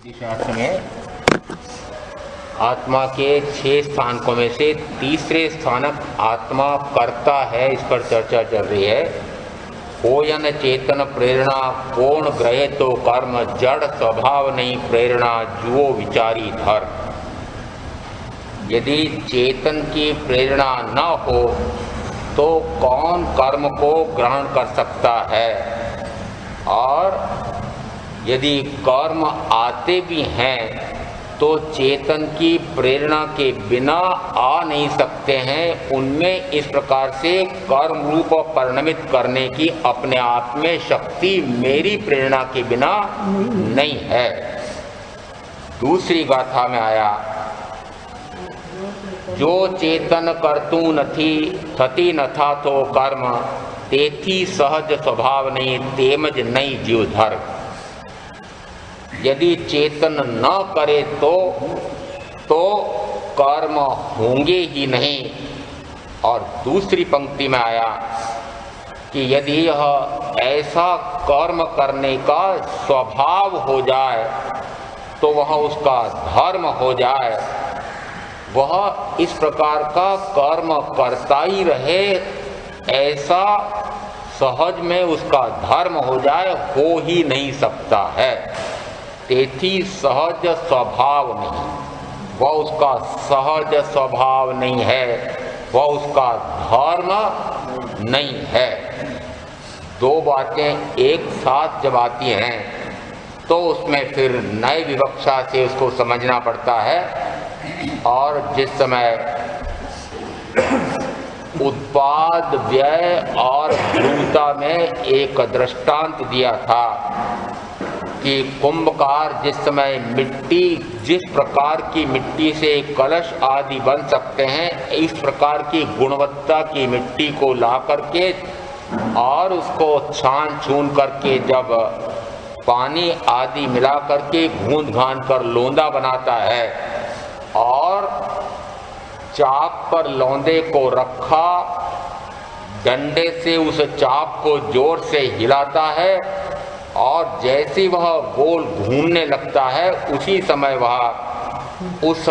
शास्त्र में आत्मा के 6 स्थानकों में से तीसरे स्थानक आत्मा करता है, इस पर चर्चा चल रही है। कोयन चेतन प्रेरणा कोण ग्रहे तो कर्म, जड़ स्वभाव नहीं प्रेरणा जुओ विचारी धर्म। यदि चेतन की प्रेरणा न हो तो कौन कर्म को ग्रहण कर सकता है, और यदि कर्म आते भी हैं तो चेतन की प्रेरणा के बिना आ नहीं सकते हैं। उनमें इस प्रकार से कर्म रूप परिणमित करने की अपने आप में शक्ति मेरी प्रेरणा के बिना नहीं है। दूसरी गाथा में आया, जो चेतन करतु नथी थती न था तो कर्म, तेथी सहज स्वभाव नहीं तेमज नहीं जीव धर्म। यदि चेतन न करे तो कर्म होंगे ही नहीं। और दूसरी पंक्ति में आया कि यदि यह ऐसा कर्म करने का स्वभाव हो जाए तो वह उसका धर्म हो जाए, वह इस प्रकार का कर्म करता ही रहे, ऐसा सहज में उसका धर्म हो जाए, हो ही नहीं सकता है। तेथी सहज स्वभाव नहीं, वह उसका सहज स्वभाव नहीं है, वह उसका धर्म नहीं है। दो बातें एक साथ जब आती हैं तो उसमें फिर नए विवक्षा से उसको समझना पड़ता है। और जिस समय उत्पाद व्यय और ध्रुवता में एक दृष्टांत दिया था कि कुंभकार जिस समय मिट्टी, जिस प्रकार की मिट्टी से कलश आदि बन सकते हैं, इस प्रकार की गुणवत्ता की मिट्टी को ला करके और उसको छान छून करके जब पानी आदि मिला करके गूंद घान कर लोंदा बनाता है और चाक पर लौंदे को रखा, डंडे से उस चाक को जोर से हिलाता है और जैसे वह गोल घूमने लगता है उसी समय वह उस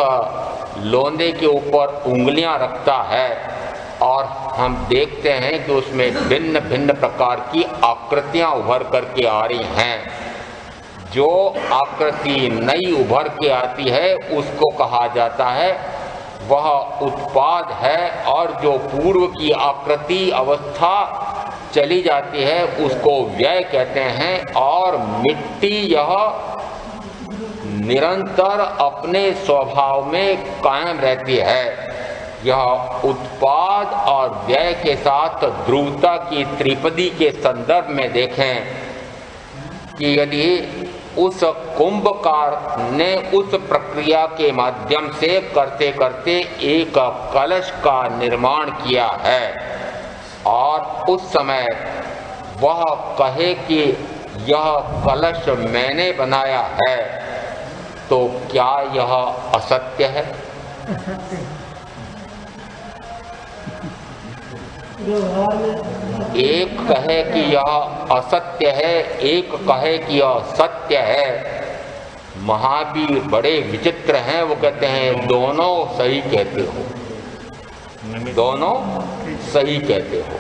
लोंदे के ऊपर उंगलियां रखता है और हम देखते हैं कि उसमें भिन्न भिन्न प्रकार की आकृतियां उभर करके आ रही हैं। जो आकृति नई उभर के आती है उसको कहा जाता है वह उत्पाद है, और जो पूर्व की आकृति अवस्था चली जाती है उसको व्यय कहते हैं। और मिट्टी यह निरंतर अपने स्वभाव में कायम रहती है। यह उत्पाद और व्यय के साथ ध्रुवता की त्रिपदी के संदर्भ में देखें कि यदि उस कुंभकार ने उस प्रक्रिया के माध्यम से करते करते एक कलश का निर्माण किया है और उस समय वह कहे कि यह कलश मैंने बनाया है, तो क्या यह असत्य है? एक कहे कि यह असत्य है, एक कहे कि यह सत्य है। महावीर बड़े विचित्र हैं, वो कहते हैं दोनों सही कहते हो, दोनों सही कहते हो।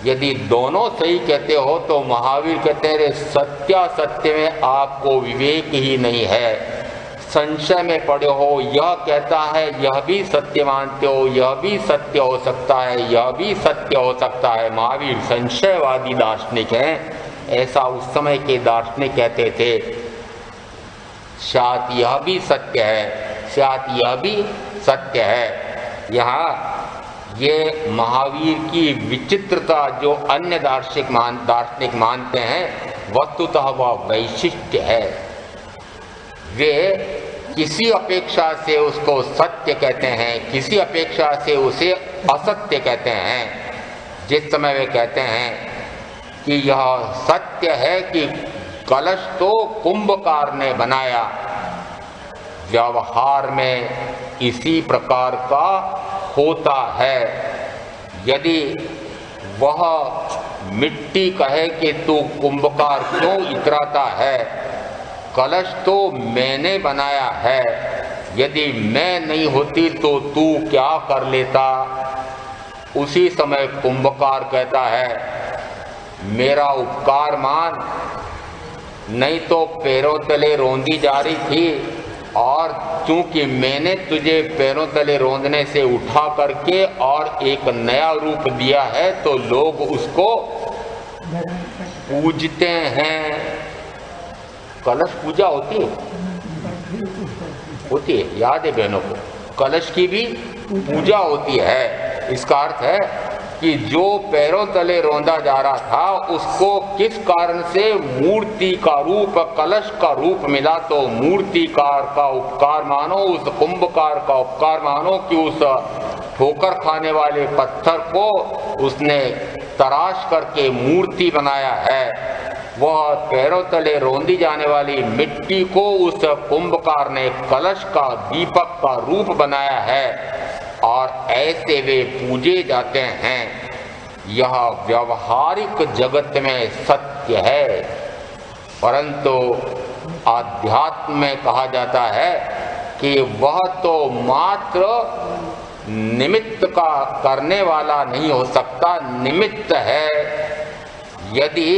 यदि दोनों सही कहते हो तो महावीर कहते हैं सत्यासत्य में आपको विवेक ही नहीं है, संशय में पड़े हो। यह कहता है यह भी सत्य मानते हो, यह भी सत्य हो सकता है, यह भी सत्य हो सकता है। महावीर संशयवादी दार्शनिक हैं, ऐसा उस समय के दार्शनिक कहते थे। शायद यह भी सत्य है, शायद यह भी सत्य है। यहाँ ये महावीर की विचित्रता जो अन्य दार्शनिक मानते हैं, वस्तुतः वह वैशिष्ट्य है। वे किसी अपेक्षा से उसको सत्य कहते हैं, किसी अपेक्षा से उसे असत्य कहते हैं। जिस समय वे कहते हैं कि यह सत्य है कि कलश तो कुंभकार ने बनाया, व्यवहार में इसी प्रकार का होता है। यदि वह मिट्टी कहे कि तू कुंभकार क्यों इतराता है, कलश तो मैंने बनाया है, यदि मैं नहीं होती तो तू क्या कर लेता। उसी समय कुंभकार कहता है मेरा उपकार मान, नहीं तो पैरों तले रोंदी जा रही थी, और चूंकि मैंने तुझे पैरों तले रोंदने से उठा करके और एक नया रूप दिया है तो लोग उसको पूजते हैं। कलश पूजा होती है, याद है बहनों को, कलश की भी पूजा होती है। इसका अर्थ है कि जो पैरों तले रोंदा जा रहा था उसको किस कारण से मूर्ति का रूप, कलश का रूप मिला, तो मूर्तिकार का उपकार मानो, उस कुंभकार का उपकार मानो कि उस ठोकर खाने वाले पत्थर को उसने तराश करके मूर्ति बनाया है। वह पैरों तले रोंदी जाने वाली मिट्टी को उस कुंभकार ने कलश का, दीपक का रूप बनाया है और ऐसे वे पूजे जाते हैं। यह व्यवहारिक जगत में सत्य है, परंतु आध्यात्म में कहा जाता है कि वह तो मात्र निमित्त का करने वाला नहीं हो सकता, निमित्त है। यदि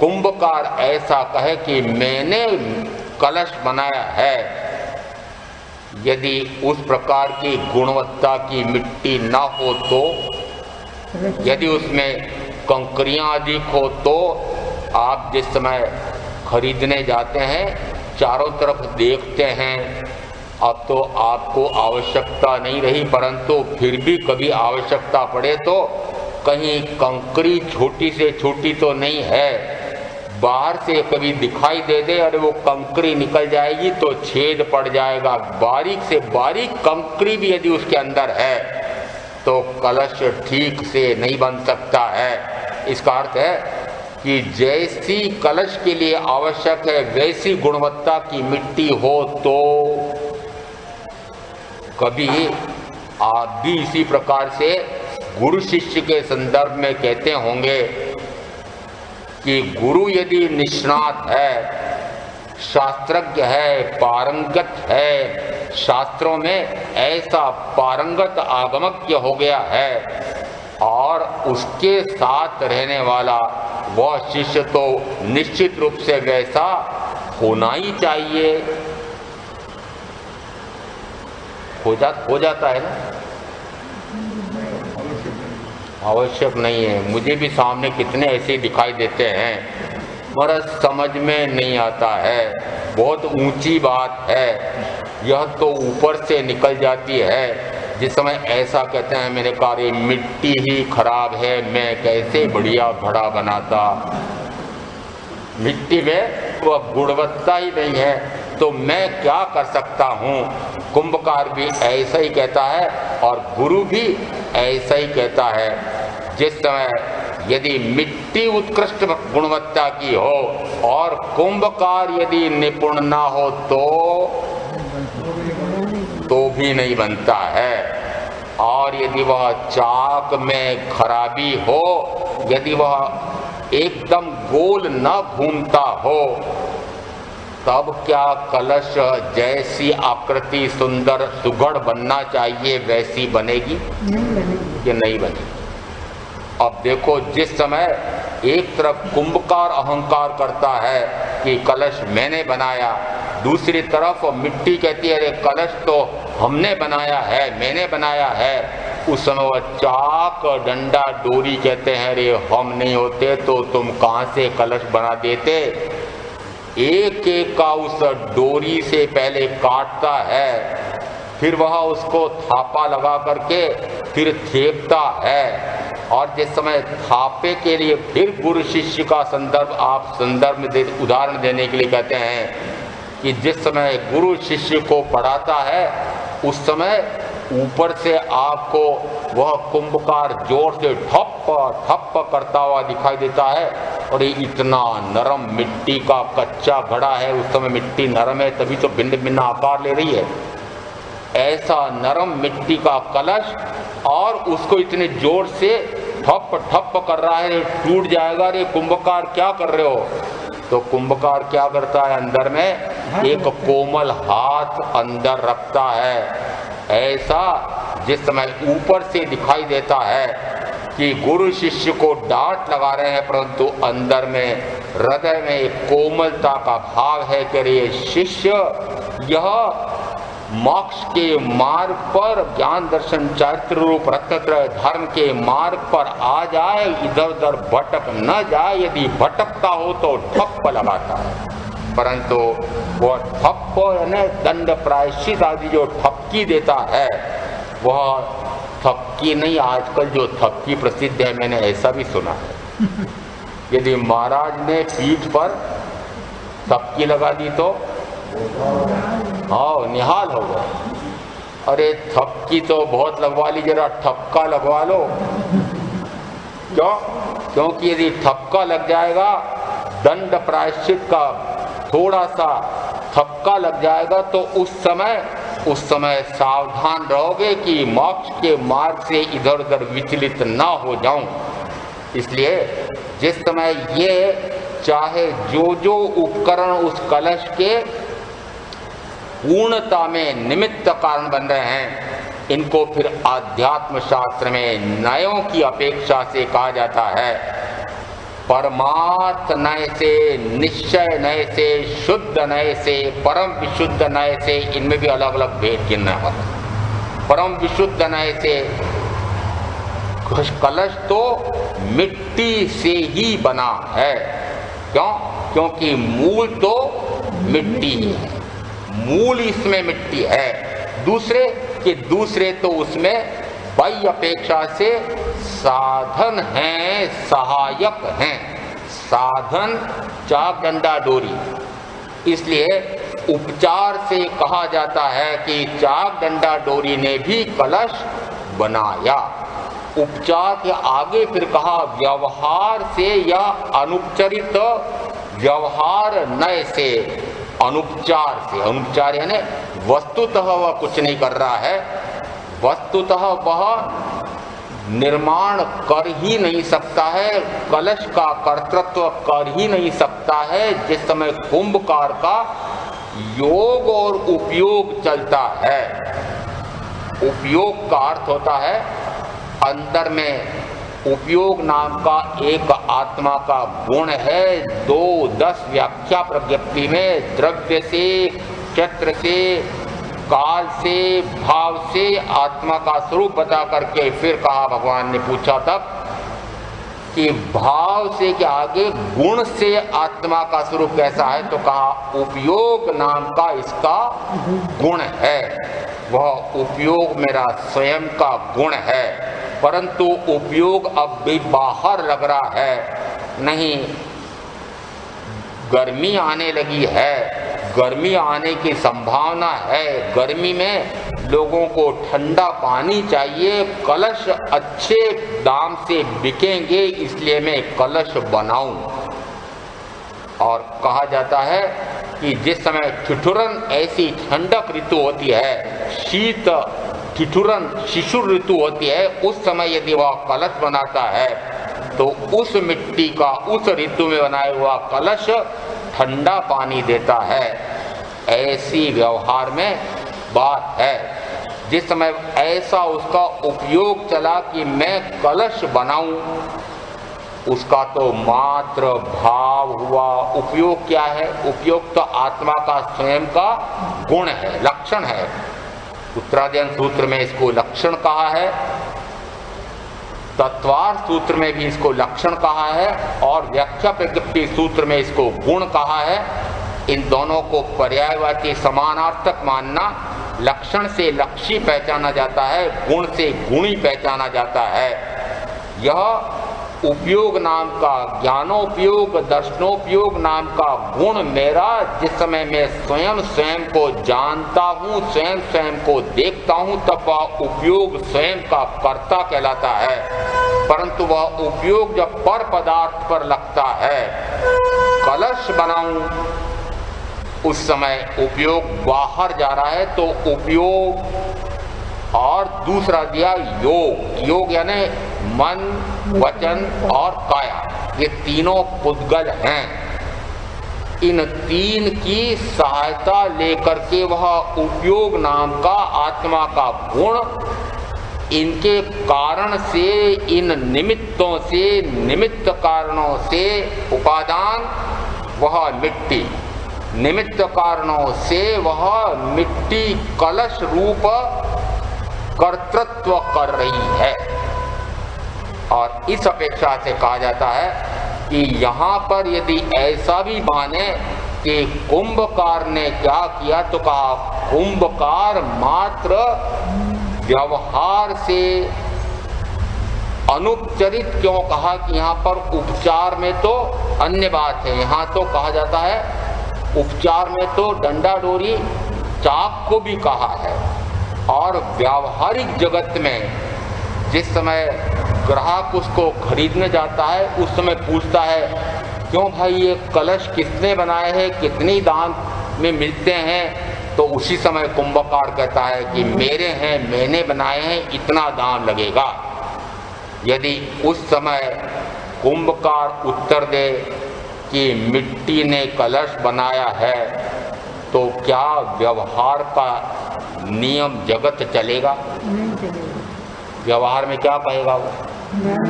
कुंभकार ऐसा कहे कि मैंने कलश बनाया है, यदि उस प्रकार की गुणवत्ता की मिट्टी ना हो तो, यदि उसमें कंकरियां अधिक हो तो, आप जिस समय खरीदने जाते हैं चारों तरफ देखते हैं, अब तो आपको आवश्यकता नहीं रही, परंतु फिर भी कभी आवश्यकता पड़े तो कहीं कंकरी छोटी से छोटी तो नहीं है, बाहर से कभी दिखाई दे दे, अरे वो कंकरी निकल जाएगी तो छेद पड़ जाएगा, बारीक से बारीक कंकरी भी यदि उसके अंदर है तो कलश ठीक से नहीं बन सकता है। इसका अर्थ है कि जैसी कलश के लिए आवश्यक है वैसी गुणवत्ता की मिट्टी हो तो, कभी आप भी इसी प्रकार से गुरु शिष्य के संदर्भ में कहते होंगे कि गुरु यदि निष्णात है, शास्त्रज्ञ है, पारंगत है, शास्त्रों में ऐसा पारंगत आगमज्ञ हो गया है और उसके साथ रहने वाला वह शिष्य तो निश्चित रूप से वैसा होना ही चाहिए। हो जाता है ना, आवश्यक नहीं है। मुझे भी सामने कितने ऐसे दिखाई देते हैं, मगर समझ में नहीं आता है, बहुत ऊंची बात है, यह तो ऊपर से निकल जाती है। जिस समय ऐसा कहते हैं, मैंने कहा ये मिट्टी ही खराब है, मैं कैसे बढ़िया घड़ा बनाता, मिट्टी में वह गुणवत्ता ही नहीं है तो मैं क्या कर सकता हूँ। कुंभकार भी ऐसा ही कहता है और गुरु भी ऐसा ही कहता है। जिस समय यदि मिट्टी उत्कृष्ट गुणवत्ता की हो और कुंभकार यदि निपुण ना हो तो भी नहीं बनता है। और यदि वह चाक में खराबी हो, यदि वह एकदम गोल न घूमता हो, तब क्या कलश जैसी आकृति सुंदर सुघड़ बनना चाहिए वैसी बनेगी कि नहीं बनेगी। अब देखो, जिस समय एक तरफ कुंभकार अहंकार करता है कि कलश मैंने बनाया, दूसरी तरफ मिट्टी कहती है अरे कलश तो हमने बनाया है, मैंने बनाया है। उस समय वह चाक डंडा डोरी कहते हैं अरे हम नहीं होते तो तुम कहाँ से कलश बना देते। एक एक का उस डोरी से पहले काटता है, फिर वह उसको थापा लगा करके फिर थेपता है। और जिस समय थापे के लिए फिर गुरु शिष्य का संदर्भ आप उदाहरण देने के लिए कहते हैं कि जिस समय गुरु शिष्य को पढ़ाता है उस समय ऊपर से आपको वह कुंभकार जोर से ठप ठप करता हुआ दिखाई देता है और ये इतना नरम मिट्टी का कच्चा घड़ा है, उस समय मिट्टी नरम है तभी तो भिन्न भिन्न आकार ले रही है। ऐसा नरम मिट्टी का कलश और उसको इतने जोर से ठप ठप कर रहा है, टूट जाएगा। रे कुंभकार क्या कर रहे हो? तो कुंभकार क्या करता है, अंदर में एक कोमल हाथ अंदर रखता है। ऐसा जिस समय ऊपर से दिखाई देता है कि गुरु शिष्य को डांट लगा रहे हैं, परंतु अंदर में हृदय में एक कोमलता का भाव है कि ये शिष्य यह मोक्ष के मार्ग पर, ज्ञान दर्शन चरित्र रूप रत्नत्रय धर्म के मार्ग पर आ जाए, इधर उधर भटक न जाए। यदि भटकता हो तो ठप्प लगाता है, परंतु वह ठप्प यानी दंड प्रायश्चित आदि जो ठपकी देता है, वह थपकी नहीं। आजकल जो थपकी प्रसिद्ध है, मैंने ऐसा भी सुना है, यदि महाराज ने पीठ पर थपकी लगा दी तो हाँ निहाल हो गए। अरे थपकी तो बहुत लगवा ली, जरा ठपका लगवा लो। क्यों? क्योंकि यदि ठपका लग जाएगा, दंड प्रायश्चित का थोड़ा सा थपका लग जाएगा, तो उस समय सावधान रहोगे कि मोक्ष के मार्ग से इधर उधर विचलित ना हो जाऊं। इसलिए जिस समय ये चाहे जो उपकरण उस कलश के पूर्णता में निमित्त कारण बन रहे हैं, इनको फिर आध्यात्म शास्त्र में नयों की अपेक्षा से कहा जाता है परमार्थ नय से, निश्चय नय से, शुद्ध नय से, परम विशुद्ध नय से। इनमें भी अलग अलग भेद गिनना होता। परम विशुद्ध नय से कलश तो मिट्टी से ही बना है। क्यों? क्योंकि मूल तो मिट्टी ही है, मूल इसमें मिट्टी है। दूसरे तो उसमें बाह्य अपेक्षा से साधन हैं, सहायक हैं। साधन चाक डंडा डोरी। इसलिए उपचार से कहा जाता है कि चाक डंडा डोरी ने भी कलश बनाया। उपचार के आगे फिर कहा व्यवहार से या अनुपचरित व्यवहार नय से, अनुपचार से। अनुपचार यानी वस्तुतः वह कुछ नहीं कर रहा है, वस्तुतः वह निर्माण कर ही नहीं सकता है, कलश का कर्तृत्व कर ही नहीं सकता है। जिस समय कुंभकार का योग और उपयोग चलता है, उपयोग का अर्थ होता है अंदर में उपयोग नाम का एक आत्मा का गुण है। 2-10 व्याख्या प्रज्ञप्ति में द्रव्य से, क्षेत्र से, काल से, भाव से आत्मा का स्वरूप बता करके फिर कहा, भगवान ने पूछा तब कि भाव से के आगे गुण से आत्मा का स्वरूप कैसा है, तो कहा उपयोग नाम का इसका गुण है। वह उपयोग मेरा स्वयं का गुण है, परंतु उपयोग अब भी बाहर लग रहा है। नहीं, गर्मी आने लगी है, गर्मी आने की संभावना है। गर्मी में लोगों को ठंडा पानी चाहिए, कलश अच्छे दाम से बिकेंगे, इसलिए मैं कलश बनाऊं। और कहा जाता है कि जिस समय ठिठुरन ऐसी ठंडक ऋतु होती है, शीत ठिठुरन शिशुर ऋतु होती है, उस समय यदि वह कलश बनाता है तो उस मिट्टी का उस ऋतु में बनाया हुआ कलश ठंडा पानी देता है। ऐसी व्यवहार में बात है। जिस समय ऐसा उसका उपयोग चला कि मैं कलश बनाऊं, उसका तो मात्र भाव हुआ। उपयोग क्या है? उपयोग तो आत्मा का स्वयं का गुण है, लक्षण है। उत्तराध्ययन सूत्र में इसको लक्षण कहा है, तत्वार सूत्र में भी इसको लक्षण कहा है, और व्याख्या प्रज्ञप्ति सूत्र में इसको गुण कहा है। इन दोनों को पर्यायवाची समानार्थक मानना। लक्षण से लक्षी पहचाना जाता है, गुण से गुणी पहचाना जाता है। यह उपयोग नाम का, ज्ञानोपयोग, दर्शनोपयोग नाम का गुण मेरा, जिस समय मैं स्वयं को जानता हूँ, स्वयं को देखता हूँ, तब वह उपयोग स्वयं का कर्ता कहलाता है। परंतु वह उपयोग जब पर पदार्थ पर लगता है, कलश बनाऊं, उस समय उपयोग बाहर जा रहा है, तो उपयोग। और दूसरा दिया योग। योग यानी मन, वचन और काया, ये तीनों पुद्गल हैं। इन तीन की सहायता लेकर के वह उपयोग नाम का आत्मा का गुण, इनके कारण से, इन निमित्तों से, निमित्त कारणों से उपादान वह मिट्टी, निमित्त कारणों से वह मिट्टी कलश रूप कर्तृत्व कर रही है। और इस अपेक्षा से कहा जाता है कि यहाँ पर यदि ऐसा भी माने कि कुंभकार ने क्या किया, तो कहा कुंभकार मात्र व्यवहार से अनुपचरित, क्यों कहा कि यहाँ पर उपचार में तो अन्य बात है, यहाँ तो कहा जाता है उपचार में तो डंडा डोरी चाक को भी कहा है। और व्यावहारिक जगत में जिस समय ग्राहक उसको खरीदने जाता है, उस समय पूछता है क्यों भाई ये कलश किसने बनाए हैं, कितनी दाम में मिलते हैं, तो उसी समय कुंभकार कहता है कि मेरे हैं, मैंने बनाए हैं, इतना दाम लगेगा। यदि उस समय कुंभकार उत्तर दे कि मिट्टी ने कलश बनाया है, तो क्या व्यवहार का नियम जगत चलेगा? नहीं चलेगा। व्यवहार में क्या कहेगा वो?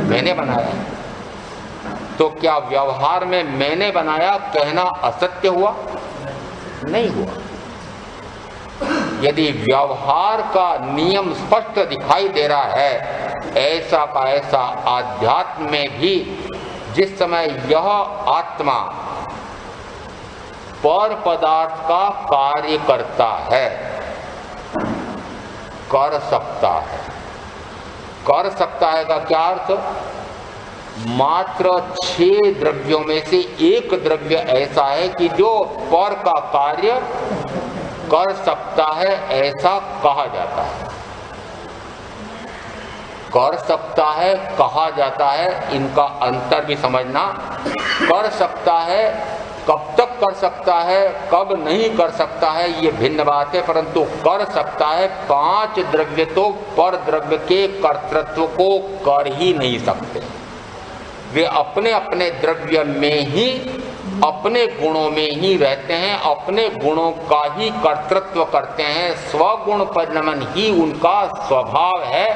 मैंने बनाया। तो क्या व्यवहार में मैंने बनाया कहना असत्य हुआ? नहीं हुआ। यदि व्यवहार का नियम स्पष्ट दिखाई दे रहा है, ऐसा का ऐसा आध्यात्म में भी जिस समय यह आत्मा पर पदार्थ का कार्य करता है, कर सकता है। कर सकता है का क्या अर्थ? मात्र 6 द्रव्यों में से एक द्रव्य ऐसा है कि जो पर का कार्य कर सकता है, ऐसा कहा जाता है। कर सकता है कहा जाता है, इनका अंतर भी समझना। कर सकता है कब तक कर सकता है, कब नहीं कर सकता है, ये भिन्न बात है, परंतु कर सकता है। 5 द्रव्य तो पर द्रव्य के कर्तृत्व को कर ही नहीं सकते। वे अपने अपने द्रव्य में ही, अपने गुणों में ही रहते हैं, अपने गुणों का ही कर्तृत्व करते हैं। स्वगुण परिणमन ही उनका स्वभाव है।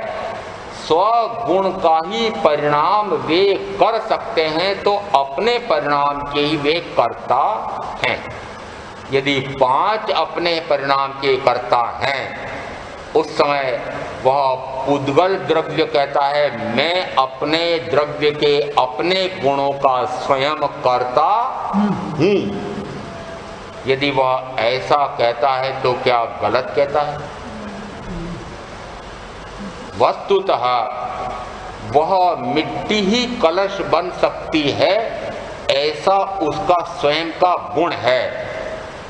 स्वगुण का ही परिणाम वे कर सकते हैं, तो अपने परिणाम के ही वे कर्ता हैं। यदि 5 अपने परिणाम के कर्ता हैं, उस समय वह पुद्गल द्रव्य कहता है मैं अपने द्रव्य के, अपने गुणों का स्वयं कर्ता हूँ। यदि वह ऐसा कहता है तो क्या गलत कहता है? वस्तुतः वह मिट्टी ही कलश बन सकती है, ऐसा उसका स्वयं का गुण है।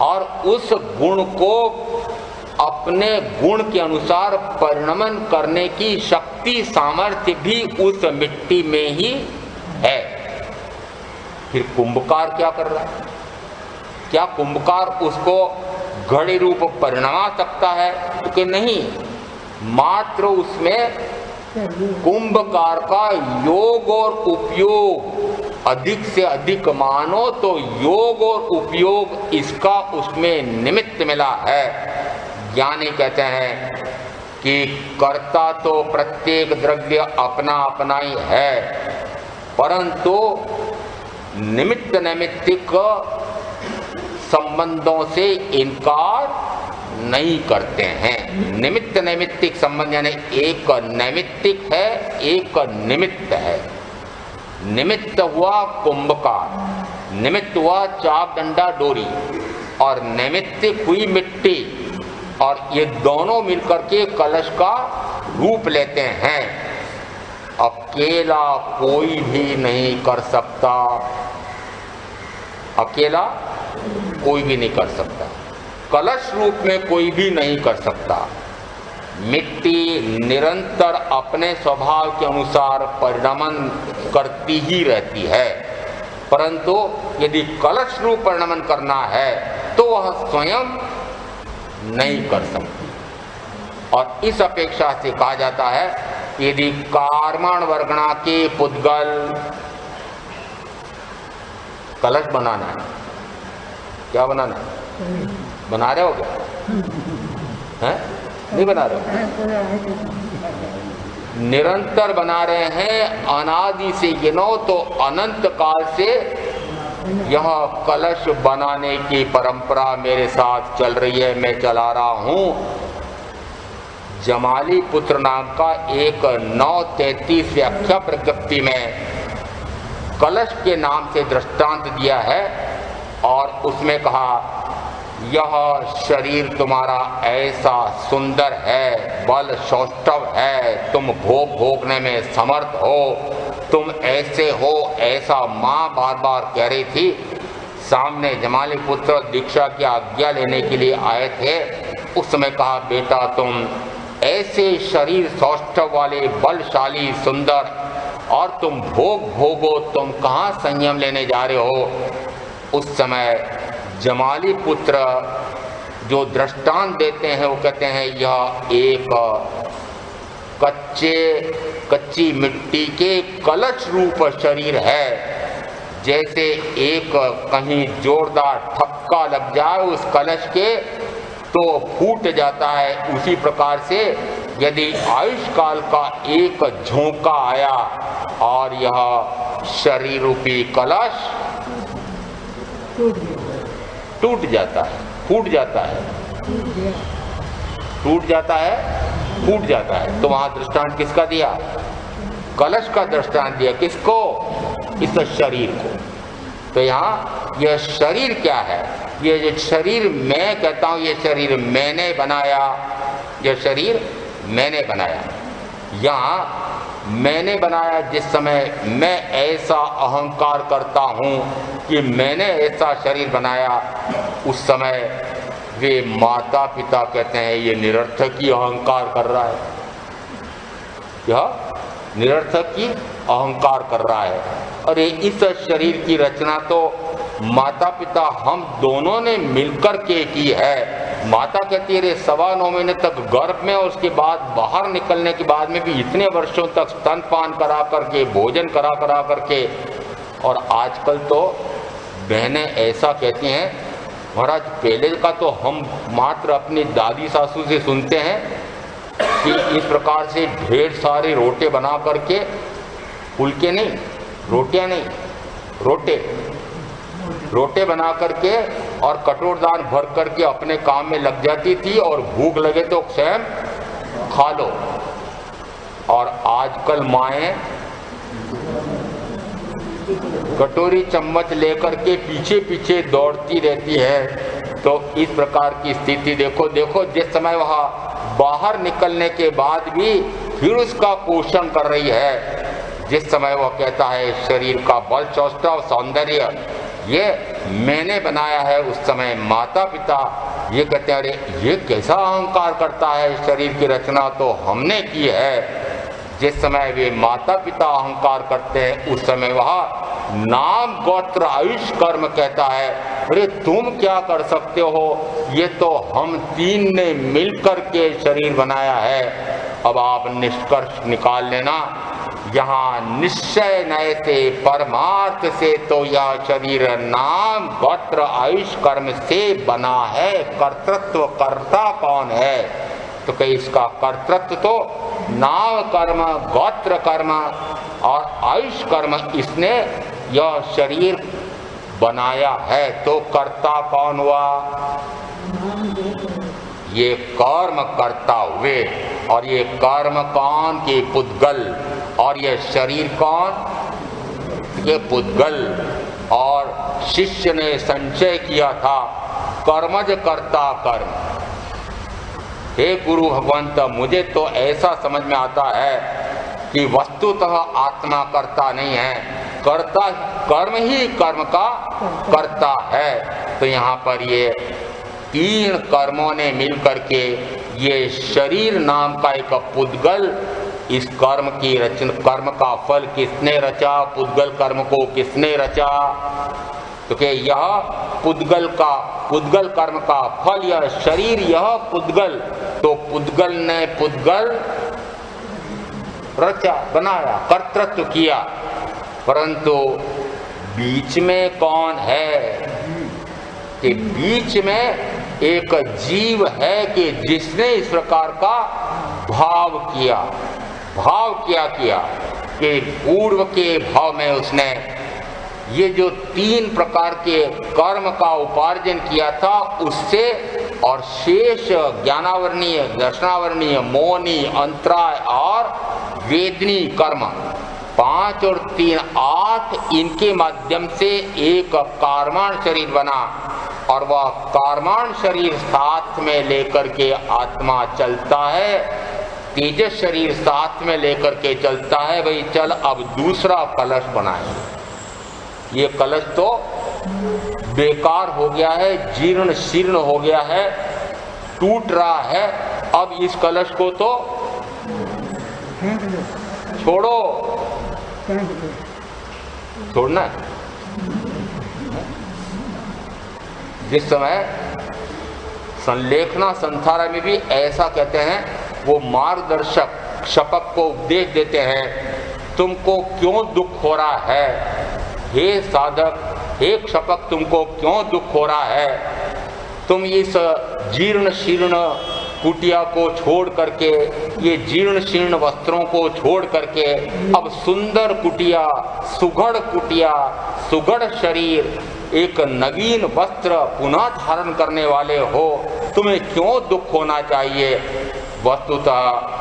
और उस गुण को अपने गुण के अनुसार परिणमन करने की शक्ति, सामर्थ्य भी उस मिट्टी में ही है। फिर कुंभकार क्या कर रहा है? क्या कुंभकार उसको घड़े रूप परिणमा सकता है? तो कि नहीं, मात्र उसमें कुंभकार का योग और उपयोग अधिक से अधिक मानो तो योग और उपयोग इसका उसमें निमित्त मिला है। ज्ञानी कहते हैं कि कर्ता तो प्रत्येक द्रव्य अपना अपना ही है, परंतु निमित्त नैमित्तिक संबंधों से इनकार नहीं करते हैं। निमित्त नैमित्तिक संबंध यानी एक नैमित्तिक है, एक निमित्त है। निमित्त हुआ कुंभकार, निमित्त हुआ चाक डंडा डोरी, और नैमित्तिक हुई मिट्टी, और ये दोनों मिलकर के कलश का रूप लेते हैं। अकेला कोई भी नहीं कर सकता, अकेला कोई भी नहीं कर सकता, कलश रूप में कोई भी नहीं कर सकता। मिट्टी निरंतर अपने स्वभाव के अनुसार परिणमन करती ही रहती है, परंतु यदि कलश रूप परिणमन करना है तो वह स्वयं नहीं कर सकती। और इस अपेक्षा से कहा जाता है यदि कार्मण वर्गणा के पुद्गल कलश बनाना है, क्या बनाना है? बना रहे हो क्या? हैं? नहीं बना रहे हो? निरंतर बना रहे हैं, अनादि से गिनो तो अनंत काल से यह कलश बनाने की परंपरा मेरे साथ चल रही है, मैं चला रहा हूं। जमाली पुत्र नाम का एक 9:33 व्याख्या प्रज्ञप्ति में कलश के नाम से दृष्टांत दिया है और उसमें कहा यह शरीर तुम्हारा ऐसा सुंदर है, बल सौष्ठव है, तुम भोग भोगने में समर्थ हो, तुम ऐसे हो, ऐसा माँ बार बार कह रही थी। सामने जमाली पुत्र दीक्षा की आज्ञा लेने के लिए आए थे। उस समय कहा बेटा तुम ऐसे शरीर सौष्ठव वाले, बलशाली, सुंदर, और तुम भोग भोगो, तुम कहाँ संयम लेने जा रहे हो? उस समय जमाली पुत्र जो दृष्टांत देते हैं वो कहते हैं यह एक कच्ची मिट्टी के कलश रूप शरीर है। जैसे एक कहीं जोरदार ठपका लग जाए उस कलश के तो फूट जाता है, उसी प्रकार से यदि आयुष काल का एक झोंका आया और यह शरीर रूपी कलश टूट जाता है, फूट जाता है, टूट जाता है, फूट जाता है। तो वहां दृष्टांत किसका दिया? कलश का दृष्टांत दिया। किसको? इस शरीर को। तो यहाँ यह शरीर क्या है? ये जो शरीर मैं कहता हूं, ये शरीर मैंने बनाया, यह शरीर मैंने बनाया। यहाँ मैंने बनाया जिस समय मैं ऐसा अहंकार करता हूं कि मैंने ऐसा शरीर बनाया, उस समय वे माता पिता कहते हैं ये निरर्थक ही अहंकार कर रहा है, यह निरर्थक ही अहंकार कर रहा है। अरे इस शरीर की रचना तो माता पिता हम दोनों ने मिलकर के की है। माता कहती है रे 9.25 महीने तक गर्भ में और उसके बाद बाहर निकलने के बाद में भी इतने वर्षों तक स्तनपान करा करके, भोजन करा करके। और आजकल तो बहनें ऐसा कहती हैं, महाराज पहले का तो हम मात्र अपनी दादी सासू से सुनते हैं कि इस प्रकार से ढेर सारे रोटे बना करके, फुलके नहीं, रोटियां नहीं, रोटे बना करके और कटोरदान भर करके अपने काम में लग जाती थी और भूख लगे तो स्वयं खा लो। और आजकल माएँ कटोरी चम्मच लेकर के पीछे पीछे दौड़ती रहती है। तो इस प्रकार की स्थिति देखो। जिस समय वह बाहर निकलने के बाद भी फिर उसका पोषण कर रही है, जिस समय वह कहता है शरीर का बल सौष्ठव सौंदर्य ये मैंने बनाया है, उस समय माता पिता ये कहते हैं अरे ये कैसा अहंकार करता है, शरीर की रचना तो हमने की है। जिस समय वे माता पिता अहंकार करते हैं उस समय वह नाम गोत्र आयुष कर्म कहता है अरे तुम क्या कर सकते हो, ये तो हम तीन ने मिलकर के शरीर बनाया है। अब आप निष्कर्ष निकाल लेना, यहाँ निश्चय नए से परमार्थ से तो यह शरीर नाम गोत्र आयुष कर्म से बना है। कर्तृत्व कर्ता कौन है? तो कहीं इसका कर्तृत्व तो नाम कर्म, गोत्र कर्म और आयुष कर्म, इसने यह शरीर बनाया है। तो कर्ता कौन हुआ? ये कर्म करता हुए। और ये कर्म कौन? के पुद्गल। और ये शरीर कौन? ये पुद्गल। और शिष्य ने संचय किया था कर्मज कर्ता कर्म। हे गुरु भगवंत, मुझे तो ऐसा समझ में आता है कि वस्तुतः आत्मा कर्ता नहीं है, कर्ता कर्म ही कर्म का कर्ता है। तो यहाँ पर ये तीन कर्मों ने मिलकर के ये शरीर नाम का एक पुद्गल, इस कर्म की रचना, कर्म का फल किसने रचा? पुद्गल कर्म को किसने रचा? तो कि यह पुद्गल कर्म का फल, यह शरीर, यह पुद्गल। तो पुद्गल ने पुद्गल रचा, बनाया, कर्तृत्व किया। परंतु बीच में कौन है? कि बीच में एक जीव है कि जिसने इस प्रकार का भाव किया कि पूर्व के भाव में उसने ये जो 3 प्रकार के कर्म का उपार्जन किया था उससे, और शेष ज्ञानावरणीय, दर्शनावरणीय, मौनी, अंतराय और वेदनी कर्म 5 और 3 8 इनके माध्यम से एक कारमान शरीर बना, और वह कारमान शरीर साथ में लेकर के आत्मा चलता है, तेजस शरीर साथ में लेकर के चलता है। भाई चल अब दूसरा कलश बनाए। ये कलश तो बेकार हो गया है, जीर्ण शीर्ण हो गया है, टूट रहा है, अब इस कलश को तो छोड़ो। छोड़ना है। जिस समय संलेखना संथारा में भी ऐसा कहते हैं, वो मार्गदर्शक शपथ को उपदेश देते हैं, तुमको क्यों दुख हो रहा है हे साधक, हे क्षपक, तुमको क्यों दुख हो रहा है? तुम इस जीर्ण शीर्ण कुटिया को छोड़ करके, ये जीर्ण शीर्ण वस्त्रों को छोड़ करके अब सुंदर कुटिया, सुघड़ शरीर, एक नवीन वस्त्र पुनः धारण करने वाले हो, तुम्हें क्यों दुख होना चाहिए? वस्तुतः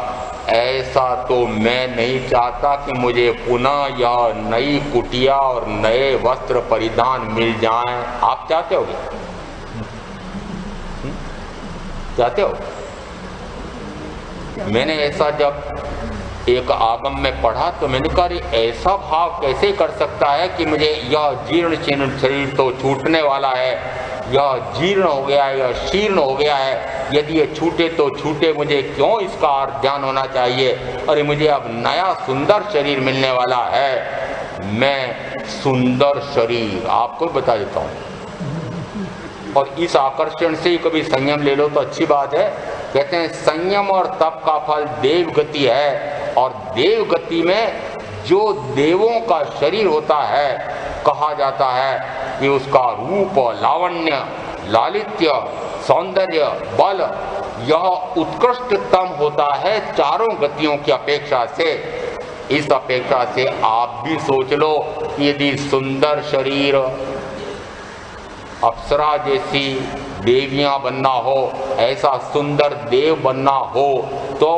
ऐसा तो मैं नहीं चाहता कि मुझे पुनः यह नई कुटिया और नए वस्त्र परिधान मिल जाएं। आप चाहते होगे? चाहते हो? मैंने ऐसा जब एक आगम में पढ़ा तो मैंने कहा ऐसा भाव कैसे कर सकता है कि मुझे यह जीर्ण शीर्ण शरीर तो छूटने वाला है, यह जीर्ण हो गया है, यह शीर्ण हो गया है, यदि ये छूटे तो छूटे, मुझे क्यों इसका ध्यान होना चाहिए? अरे मुझे अब नया सुंदर शरीर मिलने वाला है। मैं सुंदर शरीर आपको बता देता हूँ, और इस आकर्षण से ही कभी संयम ले लो तो अच्छी बात है। कहते हैं संयम और तप का फल देव गति है, और देव गति में जो देवों का शरीर होता है, कहा जाता है कि उसका रूप, लावण्य, लालित्य, सौंदर्य, बल यह उत्कृष्टतम होता है चारों गतियों की अपेक्षा से। इस अपेक्षा से आप भी सोच लो कि यदि सुंदर शरीर, अप्सरा जैसी देवियां बनना हो, ऐसा सुंदर देव बनना हो तो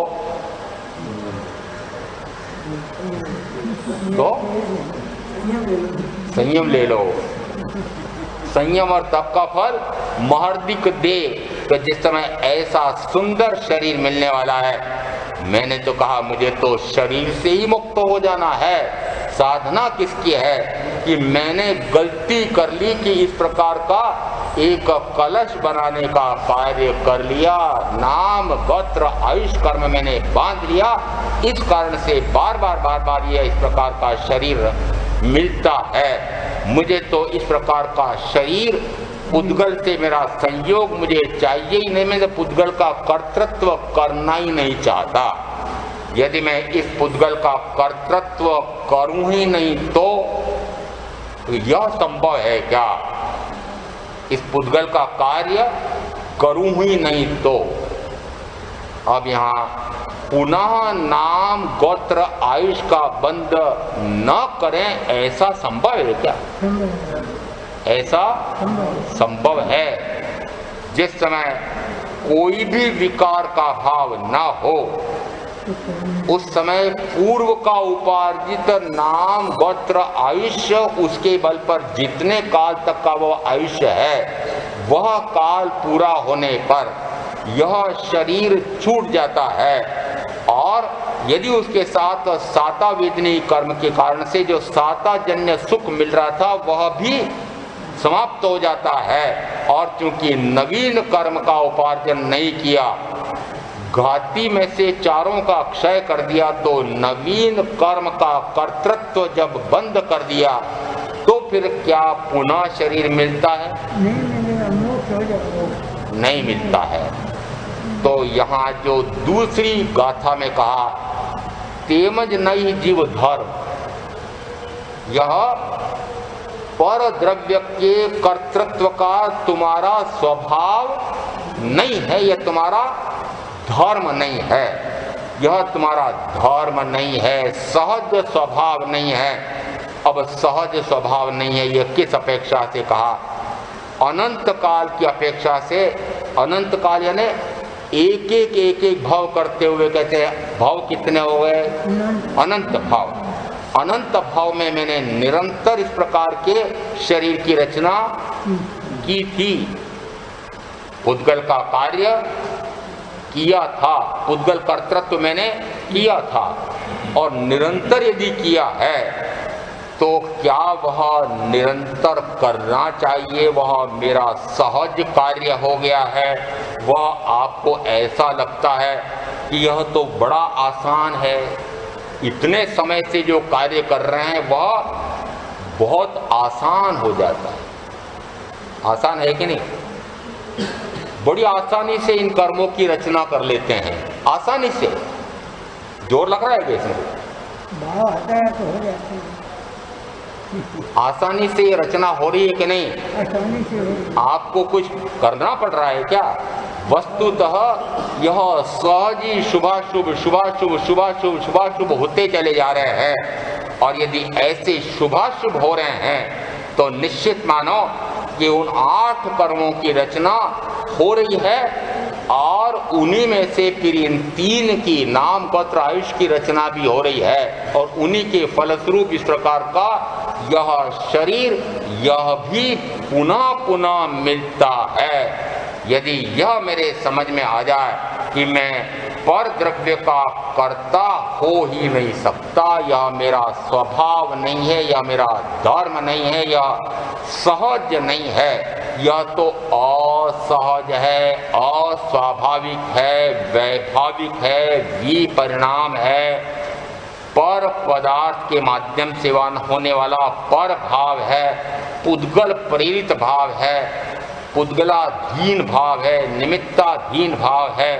संयम ले लो। संयम और तप का फल महर्दिक दे, तो जिस समय ऐसा सुंदर शरीर मिलने वाला है, मैंने तो कहा मुझे तो शरीर से ही मुक्त हो जाना है। साधना किसकी है कि मैंने गलती कर ली कि इस प्रकार का एक कलश बनाने का कार्य कर लिया, नाम गोत्र आयुष कर्म मैंने बांध लिया, इस कारण से बार बार ये इस प्रकार का शरीर मिलता है। मुझे तो इस प्रकार का शरीर, पुद्गल से मेरा संयोग मुझे चाहिए ही नहीं, मैं पुद्गल का कर्तृत्व करना ही नहीं चाहता। यदि मैं इस पुद्गल का कर्तृत्व करूं ही नहीं तो यह संभव है क्या? इस पुद्गल का कार्य करूं ही नहीं तो अब यहाँ पुनः नाम गोत्र आयुष का बंध न करें, ऐसा संभव है क्या? ऐसा संभव है। जिस समय कोई भी विकार का भाव न हो, उस समय पूर्व का उपार्जित नाम गोत्र आयुष्य, उसके बल पर जितने काल तक का वह आयुष्य है, वह काल पूरा होने पर यह शरीर छूट जाता है, और यदि उसके साथ साता वेदनी कर्म के कारण से जो साता जन्य सुख मिल रहा था वह भी समाप्त हो जाता है, और चूंकि नवीन कर्म का उपार्जन नहीं किया, घाती में से चारों का क्षय कर दिया, तो नवीन कर्म का कर्तृत्व जब बंद कर दिया तो फिर क्या पुनः शरीर मिलता है? नहीं मिलता है। तो यहाँ जो दूसरी गाथा में कहा, तेमज नहीं जीव धर्म, यह पर द्रव्य के कर्तृत्व का तुम्हारा स्वभाव नहीं है, यह तुम्हारा धर्म नहीं है, यह तुम्हारा धर्म नहीं है, सहज स्वभाव नहीं है। अब सहज स्वभाव नहीं है यह किस अपेक्षा से कहा? अनंत काल की अपेक्षा से। अनंत काल यानी एक एक भाव करते हुए कहते हैं भाव कितने हो गए? अनंत भाव। अनंत भाव में मैंने निरंतर इस प्रकार के शरीर की रचना की थी, पुद्गल का कार्य किया था, पुद्गल कर्तृत्व मैंने किया था, और निरंतर यदि किया है तो क्या वह निरंतर करना चाहिए वह मेरा सहज कार्य हो गया है? वह आपको ऐसा लगता है कि यह तो बड़ा आसान है, इतने समय से जो कार्य कर रहे हैं वह बहुत आसान हो जाता है। आसान है कि नहीं? बड़ी आसानी से इन कर्मों की रचना कर लेते हैं, आसानी से। जोर लग रहा है क्या इसमें? भाव आता है तो हो जाता है। आसानी से ये रचना हो रही है कि नहीं? आसानी से हो। आपको कुछ करना पड़ रहा है क्या? वस्तुतः यह सहज ही शुभाशुभ शुभाशुभ शुभाशुभ शुभाशुभ होते चले जा रहे हैं, और यदि ऐसे शुभाशुभ हो रहे हैं तो निश्चित मानो कि उन 8 कर्मों की रचना हो रही है, और उन्हीं में से फिर इन 3 की नाम गोत्र आयुष की रचना भी हो रही है, और उन्हीं के फलस्वरूप इस प्रकार का यह शरीर यह भी पुनः पुनः मिलता है। यदि यह मेरे समझ में आ जाए कि मैं पर द्रव्य का कर्ता हो ही नहीं सकता, यह मेरा स्वभाव नहीं है, यह मेरा धर्म नहीं है, यह सहज नहीं है, यह तो असहज है, अस्वाभाविक है, वैभाविक है, विपरिणाम है, पर पदार्थ के माध्यम से होने वाला पर भाव है, पुद्गल प्रेरित भाव है, पुद्गलाधीन भाव है, निमित्ताधीन भाव है,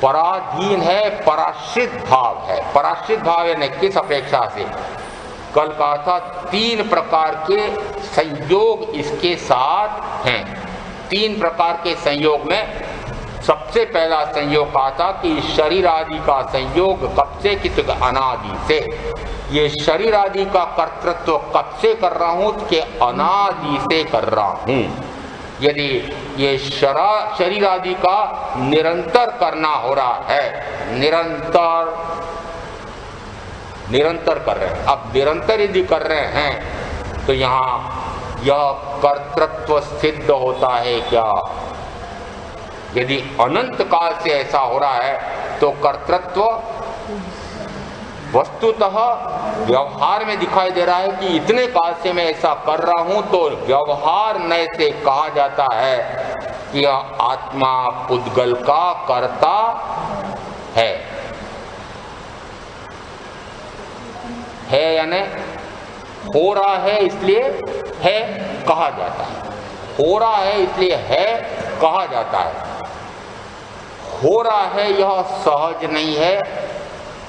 पराधीन है, पराश्रित भाव है। पराश्रित भाव है किस अपेक्षा से? कल कहा था 3 प्रकार के संयोग इसके साथ हैं। 3 प्रकार के संयोग में सबसे पहला संयोग कहा था कि शरीर आदि का संयोग कब से? कि अनादि से। ये शरीर आदि का कर्तृत्व कब से कर रहा हूं? कि अनादि से कर रहा हूं। यदि ये शरीर आदि का निरंतर करना हो रहा है, निरंतर कर रहे हैं, अब निरंतर यदि कर रहे हैं तो यहाँ यह कर्तृत्व सिद्ध होता है क्या? यदि अनंत काल से ऐसा हो रहा है तो कर्तृत्व वस्तुतः व्यवहार में दिखाई दे रहा है कि इतने काल से मैं ऐसा कर रहा हूं, तो व्यवहार नए से कहा जाता है कि यह आत्मा पुद्गल का कर्ता है यानी हो रहा है इसलिए है कहा जाता है, हो रहा है इसलिए है कहा जाता है। हो रहा है यह सहज नहीं है,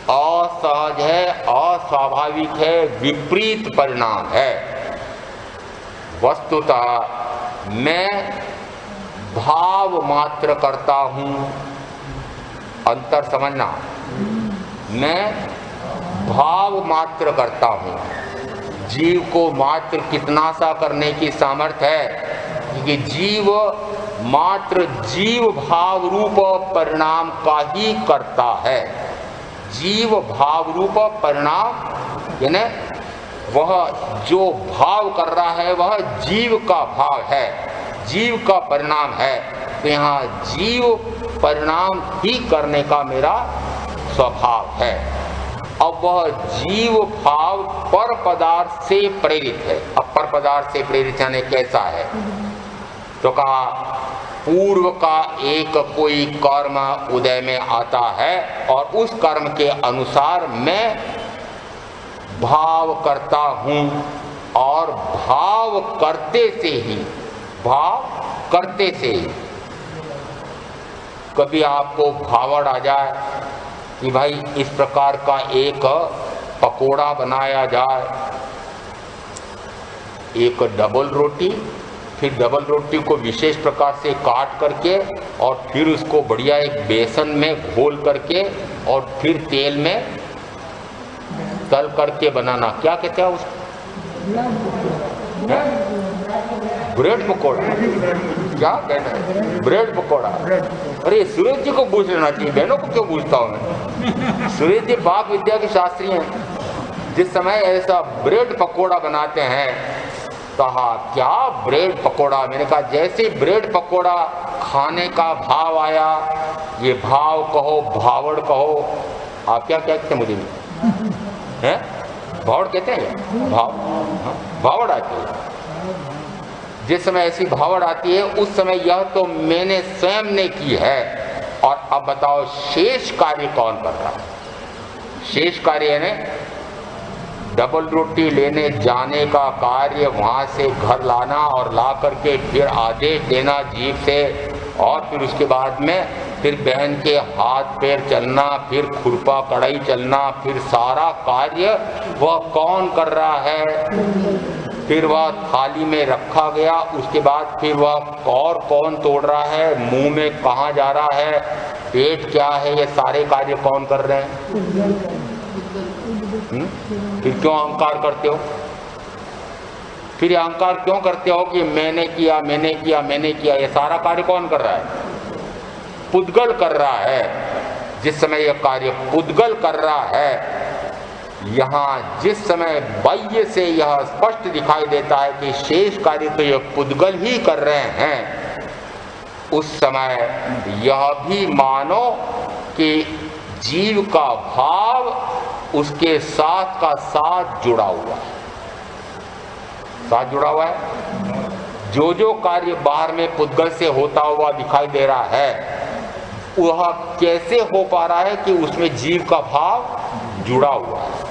असहज है, अस्वाभाविक है, विपरीत परिणाम है। वस्तुतः मैं भाव मात्र करता हूं, अंतर समझना, मैं भाव मात्र करता हूं। जीव को मात्र कितना सा करने की सामर्थ्य है कि जीव मात्र जीव भाव रूप परिणाम का ही करता है। जीव भाव रूप परिणाम यानी वह जो भाव कर रहा है वह जीव का भाव है, जीव का परिणाम है। तो यहाँ जीव परिणाम ही करने का मेरा स्वभाव है। अब वह जीव भाव पर पदार्थ से प्रेरित है। अब पर पदार्थ से प्रेरित यानी कैसा है? तो कहा पूर्व का एक कोई कर्म उदय में आता है और उस कर्म के अनुसार मैं भाव करता हूं, और भाव करते से ही कभी आपको भावड़ आ जाए कि भाई इस प्रकार का एक पकोड़ा बनाया जाए, एक डबल रोटी, फिर डबल रोटी को विशेष प्रकार से काट करके और फिर उसको बढ़िया एक बेसन में घोल करके और फिर तेल में तल करके बनाना, क्या कहते हैं उसको? ब्रेड पकौड़ा, क्या कहते हैं? ब्रेड पकौड़ा। अरे सुरेश जी को पूछ लेना चाहिए, बहनों को क्यों पूछता हूँ मैं? सुरेश जी पाक विद्या के शास्त्री हैं। जिस समय ऐसा ब्रेड पकौड़ा बनाते हैं, कहा क्या ब्रेड पकौड़ा? मैंने कहा जैसे ब्रेड पकौड़ा खाने का भाव आया, ये भाव कहो भावड़ कहो, आप क्या कहते हैं? मुझे हैं भावड़ कहते हैं, भाव भावड़ आती है। जिस समय ऐसी भावड़ आती है उस समय यह तो मैंने स्वयं ने की है। और अब बताओ शेष कार्य कौन कर रहा है? शेष कार्य यानी डबल रोटी लेने जाने का कार्य, वहां से घर लाना और ला करके फिर आदेश देना जीभ से, और फिर उसके बाद में फिर बहन के हाथ पैर चलना, फिर खुरपा कढ़ाई चलना, फिर सारा कार्य वह कौन कर रहा है? फिर वह थाली में रखा गया, उसके बाद फिर वह और कौन तोड़ रहा है, मुंह में कहाँ जा रहा है, पेट क्या है, ये सारे कार्य कौन कर रहे हैं? फिर क्यों अहंकार करते हो? फिर अहंकार क्यों करते हो कि मैंने किया मैंने किया मैंने किया? ये सारा कार्य कौन कर रहा है? पुद्गल कर रहा है। जिस समय यह कार्य पुद्गल कर रहा है, यहाँ जिस समय बाह्य से यह स्पष्ट दिखाई देता है कि शेष कार्य तो यह पुद्गल ही कर रहे हैं, उस समय यह भी मानो कि जीव का भाव उसके साथ का साथ जुड़ा हुआ है, साथ जुड़ा हुआ है। जो जो कार्य बाहर में पुद्गल से होता हुआ दिखाई दे रहा है, वह कैसे हो पा रहा है कि उसमें जीव का भाव जुड़ा हुआ है।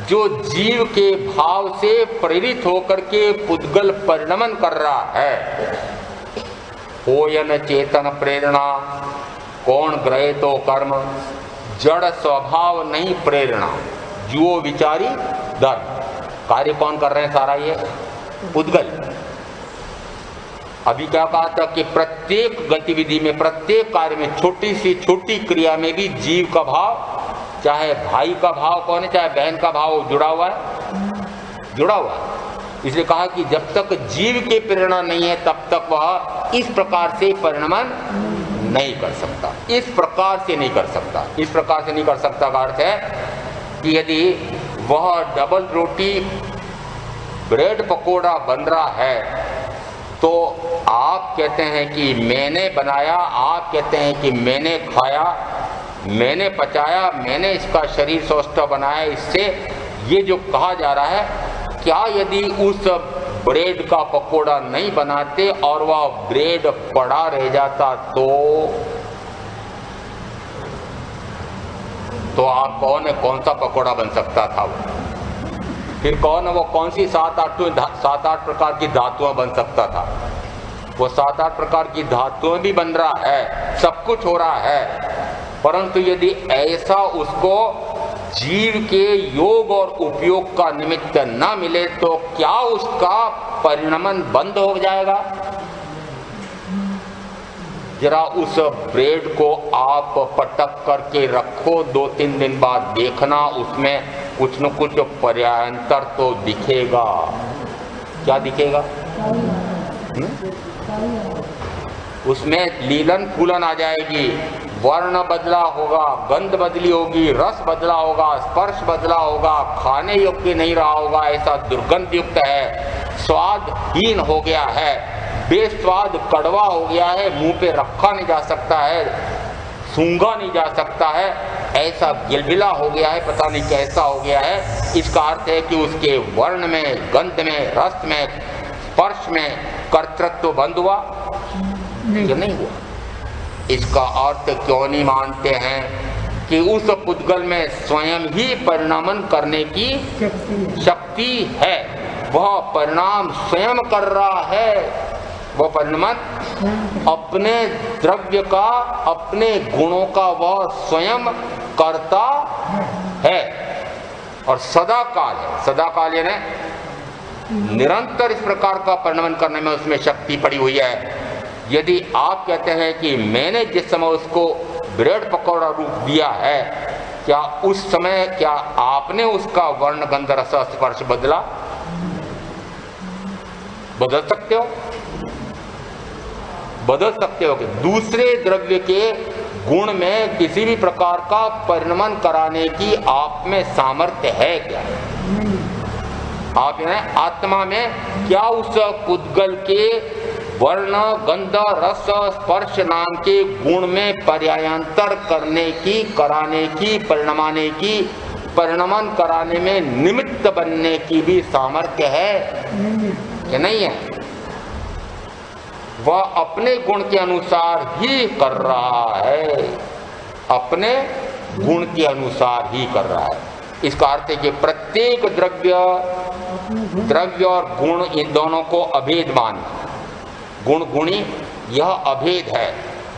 जो जीव के भाव से प्रेरित होकर के पुद्गल परिणमन कर रहा है, होयन चेतन प्रेरणा कौन ग्रहे तो कर्म, जड़ स्वभाव नहीं प्रेरणा, जुओ विचारी धर्म। कार्य कौन कर रहे हैं? सारा ये पुद्गल। अभी क्या कहा था कि प्रत्येक गतिविधि में, प्रत्येक कार्य में, छोटी सी छोटी क्रिया में भी जीव का भाव, चाहे भाई का भाव कौन है, चाहे बहन का भाव जुड़ा हुआ है, जुड़ा हुआ है। इसलिए कहा कि जब तक जीव की प्रेरणा नहीं है तब तक वह इस प्रकार से परिणमन नहीं कर सकता, इस प्रकार से नहीं कर सकता। इस प्रकार से नहीं कर सकता का अर्थ है कि यदि वह डबल रोटी ब्रेड पकोड़ा बन रहा है तो आप कहते हैं कि मैंने बनाया, आप कहते हैं कि मैंने खाया, मैंने पचाया, मैंने इसका शरीर स्वस्थ बनाया, इससे ये जो कहा जा रहा है, क्या यदि उस ब्रेड का पकोड़ा नहीं बनाते और वह ब्रेड पड़ा रह जाता तो आप कौन सा पकोड़ा बन सकता था वो? फिर कौन वो कौन सी 7-8 प्रकार की धातुएं बन सकता था? वो 7-8 प्रकार की धातुएं भी बन रहा है, सब कुछ हो रहा है, परंतु यदि ऐसा उसको जीव के योग और उपयोग का निमित्त न मिले तो क्या उसका परिणमन बंद हो जाएगा? जरा उस ब्रेड को आप पटक करके रखो, 2-3 दिन बाद देखना उसमें कुछ न कुछ पर्यांतर तो दिखेगा। क्या दिखेगा? उसमें लीलन फूलन आ जाएगी, वर्ण बदला होगा, गंध बदली होगी, रस बदला होगा, स्पर्श बदला होगा, खाने योग्य नहीं रहा होगा, ऐसा दुर्गंध युक्त है, स्वादहीन हो गया है, बेस्वाद कड़वा हो गया है, मुंह पे रखा नहीं जा सकता है, सूंघा नहीं जा सकता है, ऐसा गिलबिला हो गया है, पता नहीं कैसा हो गया है। इसका अर्थ है कि उसके वर्ण में, गंध में, रस में, स्पर्श में कर्तृत्व बंद हुआ कि नहीं हुआ? इसका अर्थ क्यों नहीं मानते हैं कि उस पुद्गल में स्वयं ही परिणामन करने की शक्ति है, वह परिणाम स्वयं कर रहा है, वह परिणामन अपने द्रव्य का, अपने गुणों का वह स्वयं करता है और सदा काल है। सदा काल यानी निरंतर इस प्रकार का परिणमन करने में उसमें शक्ति पड़ी हुई है। यदि आप कहते हैं कि मैंने जिस समय उसको ब्रेड पकौड़ा रूप दिया है, क्या उस समय क्या आपने उसका वर्ण गंध रस स्पर्श बदला? बदल सकते हो? बदल सकते हो कि दूसरे द्रव्य के गुण में किसी भी प्रकार का परिणमन कराने की आप में सामर्थ्य है क्या? आप आत्मा में क्या उस पुद्गल के वर्ण गंध रस स्पर्श नाम के गुण में पर्यायांतर करने की, कराने की, परिणमाने की, परिणमन कराने में निमित्त बनने की भी सामर्थ्य है कि नहीं है? वह अपने गुण के अनुसार ही कर रहा है, अपने गुण के अनुसार ही कर रहा है। इसका अर्थ है कि प्रत्येक द्रव्य और गुण, इन दोनों को अभेद मानना। गुण गुणी यह अभेद है,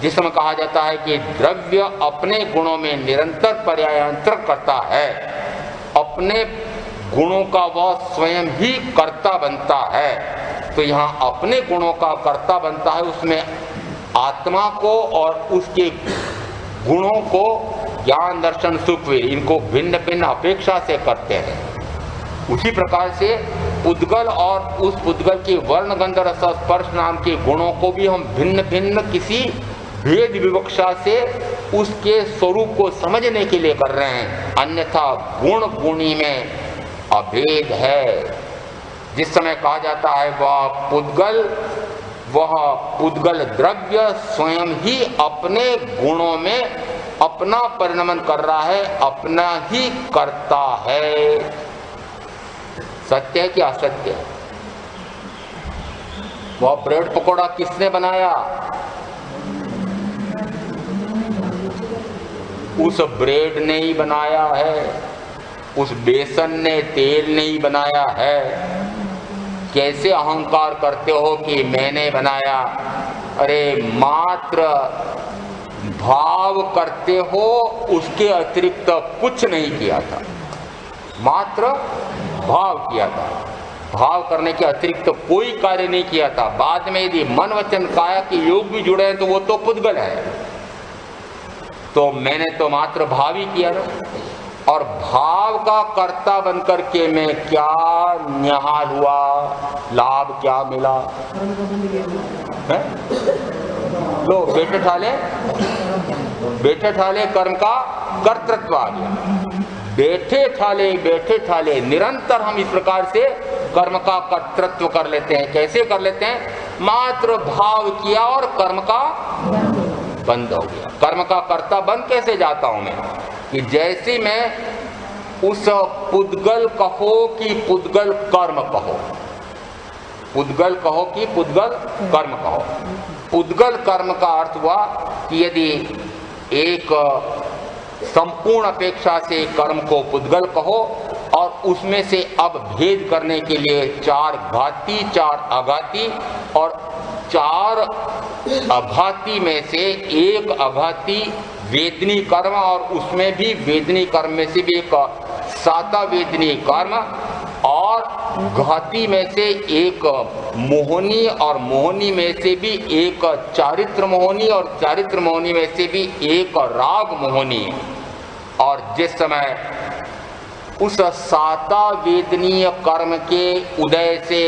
जिसमें कहा जाता है कि द्रव्य अपने गुणों में निरंतर पर्यायांतर करता है, अपने गुणों का वह स्वयं ही कर्ता बनता है। तो यहाँ अपने गुणों का कर्ता बनता है, उसमें आत्मा को और उसके गुणों को ज्ञान दर्शन सुख वीर्य इनको भिन्न भिन्न अपेक्षा से करते हैं। उसी प्रकार से पुद्गल और उस पुद्गल के वर्ण गंध रस स्पर्श नाम के गुणों को भी हम भिन्न भिन्न किसी भेद विवक्षा से उसके स्वरूप को समझने के लिए कर रहे हैं। अन्यथा गुण गुणी में अभेद है। जिस समय कहा जाता है वह पुद्गल द्रव्य स्वयं ही अपने गुणों में अपना परिणमन कर रहा है, अपना ही करता है। सत्य है कि असत्य है? वह ब्रेड पकौड़ा किसने बनाया? उस ब्रेड ने ही बनाया है, उस बेसन ने तेल ने ही बनाया है। कैसे अहंकार करते हो कि मैंने बनाया? अरे मात्र भाव करते हो, उसके अतिरिक्त कुछ नहीं किया था, मात्र भाव किया था। भाव करने के अतिरिक्त कोई कार्य नहीं किया था। बाद में यदि मन वचन काया के योग भी जुड़े हैं तो वो तो पुद्गल है। तो मैंने तो मात्र भाव ही किया ना, और भाव का कर्ता बनकर के मैं क्या निहाल हुआ, लाभ क्या मिला है? लो बैठे ठाले कर्म का कर्तृत्व आ गया। बैठे ठाले निरंतर हम इस प्रकार से कर्म का कर्तृत्व कर लेते हैं। कैसे कर लेते हैं? मात्र भाव किया और कर्म का बंद हो गया। कर्म का कर्ता बंद कैसे जाता हूं मैं? कि जैसे मैं उस पुद्गल कहो कि पुद्गल कर्म कहो, पुद्गल कहो कि पुद्गल कर्म कहो। पुद्गल कर्म का अर्थ हुआ कि यदि एक संपूर्ण अपेक्षा से कर्म को पुद्गल कहो और उसमें से अब भेद करने के लिए 4 घाती 4 अघाती, और 4 अघाती में से एक अघाती वेदनी कर्म, और उसमें भी वेदनी कर्म में से भी एक साता वेदनी कर्म, और घाती में से एक मोहनी, और मोहनी में से भी एक चारित्र मोहनी, और चारित्र मोहनी में से भी एक राग मोहनी। और जिस समय उस साता वेदनीय कर्म के उदय से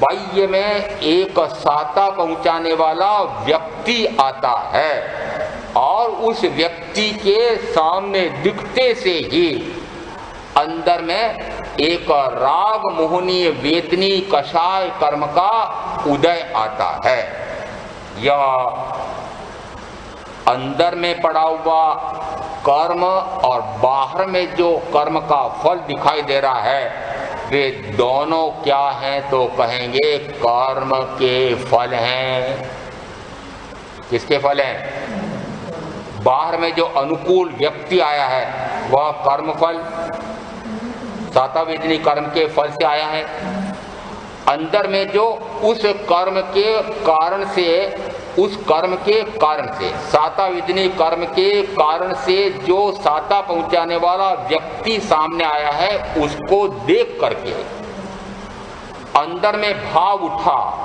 बाह्य में एक साता पहुंचाने वाला व्यक्ति आता है, और उस व्यक्ति के सामने दिखते से ही अंदर में एक राग मोहनी वेदनी कषाय कर्म का उदय आता है। यह अंदर में पड़ा हुआ कर्म और बाहर में जो कर्म का फल दिखाई दे रहा है, वे दोनों क्या हैं? तो कहेंगे कर्म के फल हैं। किसके फल हैं? बाहर में जो अनुकूल व्यक्ति आया है वह कर्म फल, सातावेदनी कर्म के फल से आया है। अंदर में जो उस कर्म के कारण से उस कर्म के कारण से, साताविदनी कर्म के कारण से जो साता पहुंचाने वाला व्यक्ति सामने आया है उसको देख करके अंदर में भाव उठा,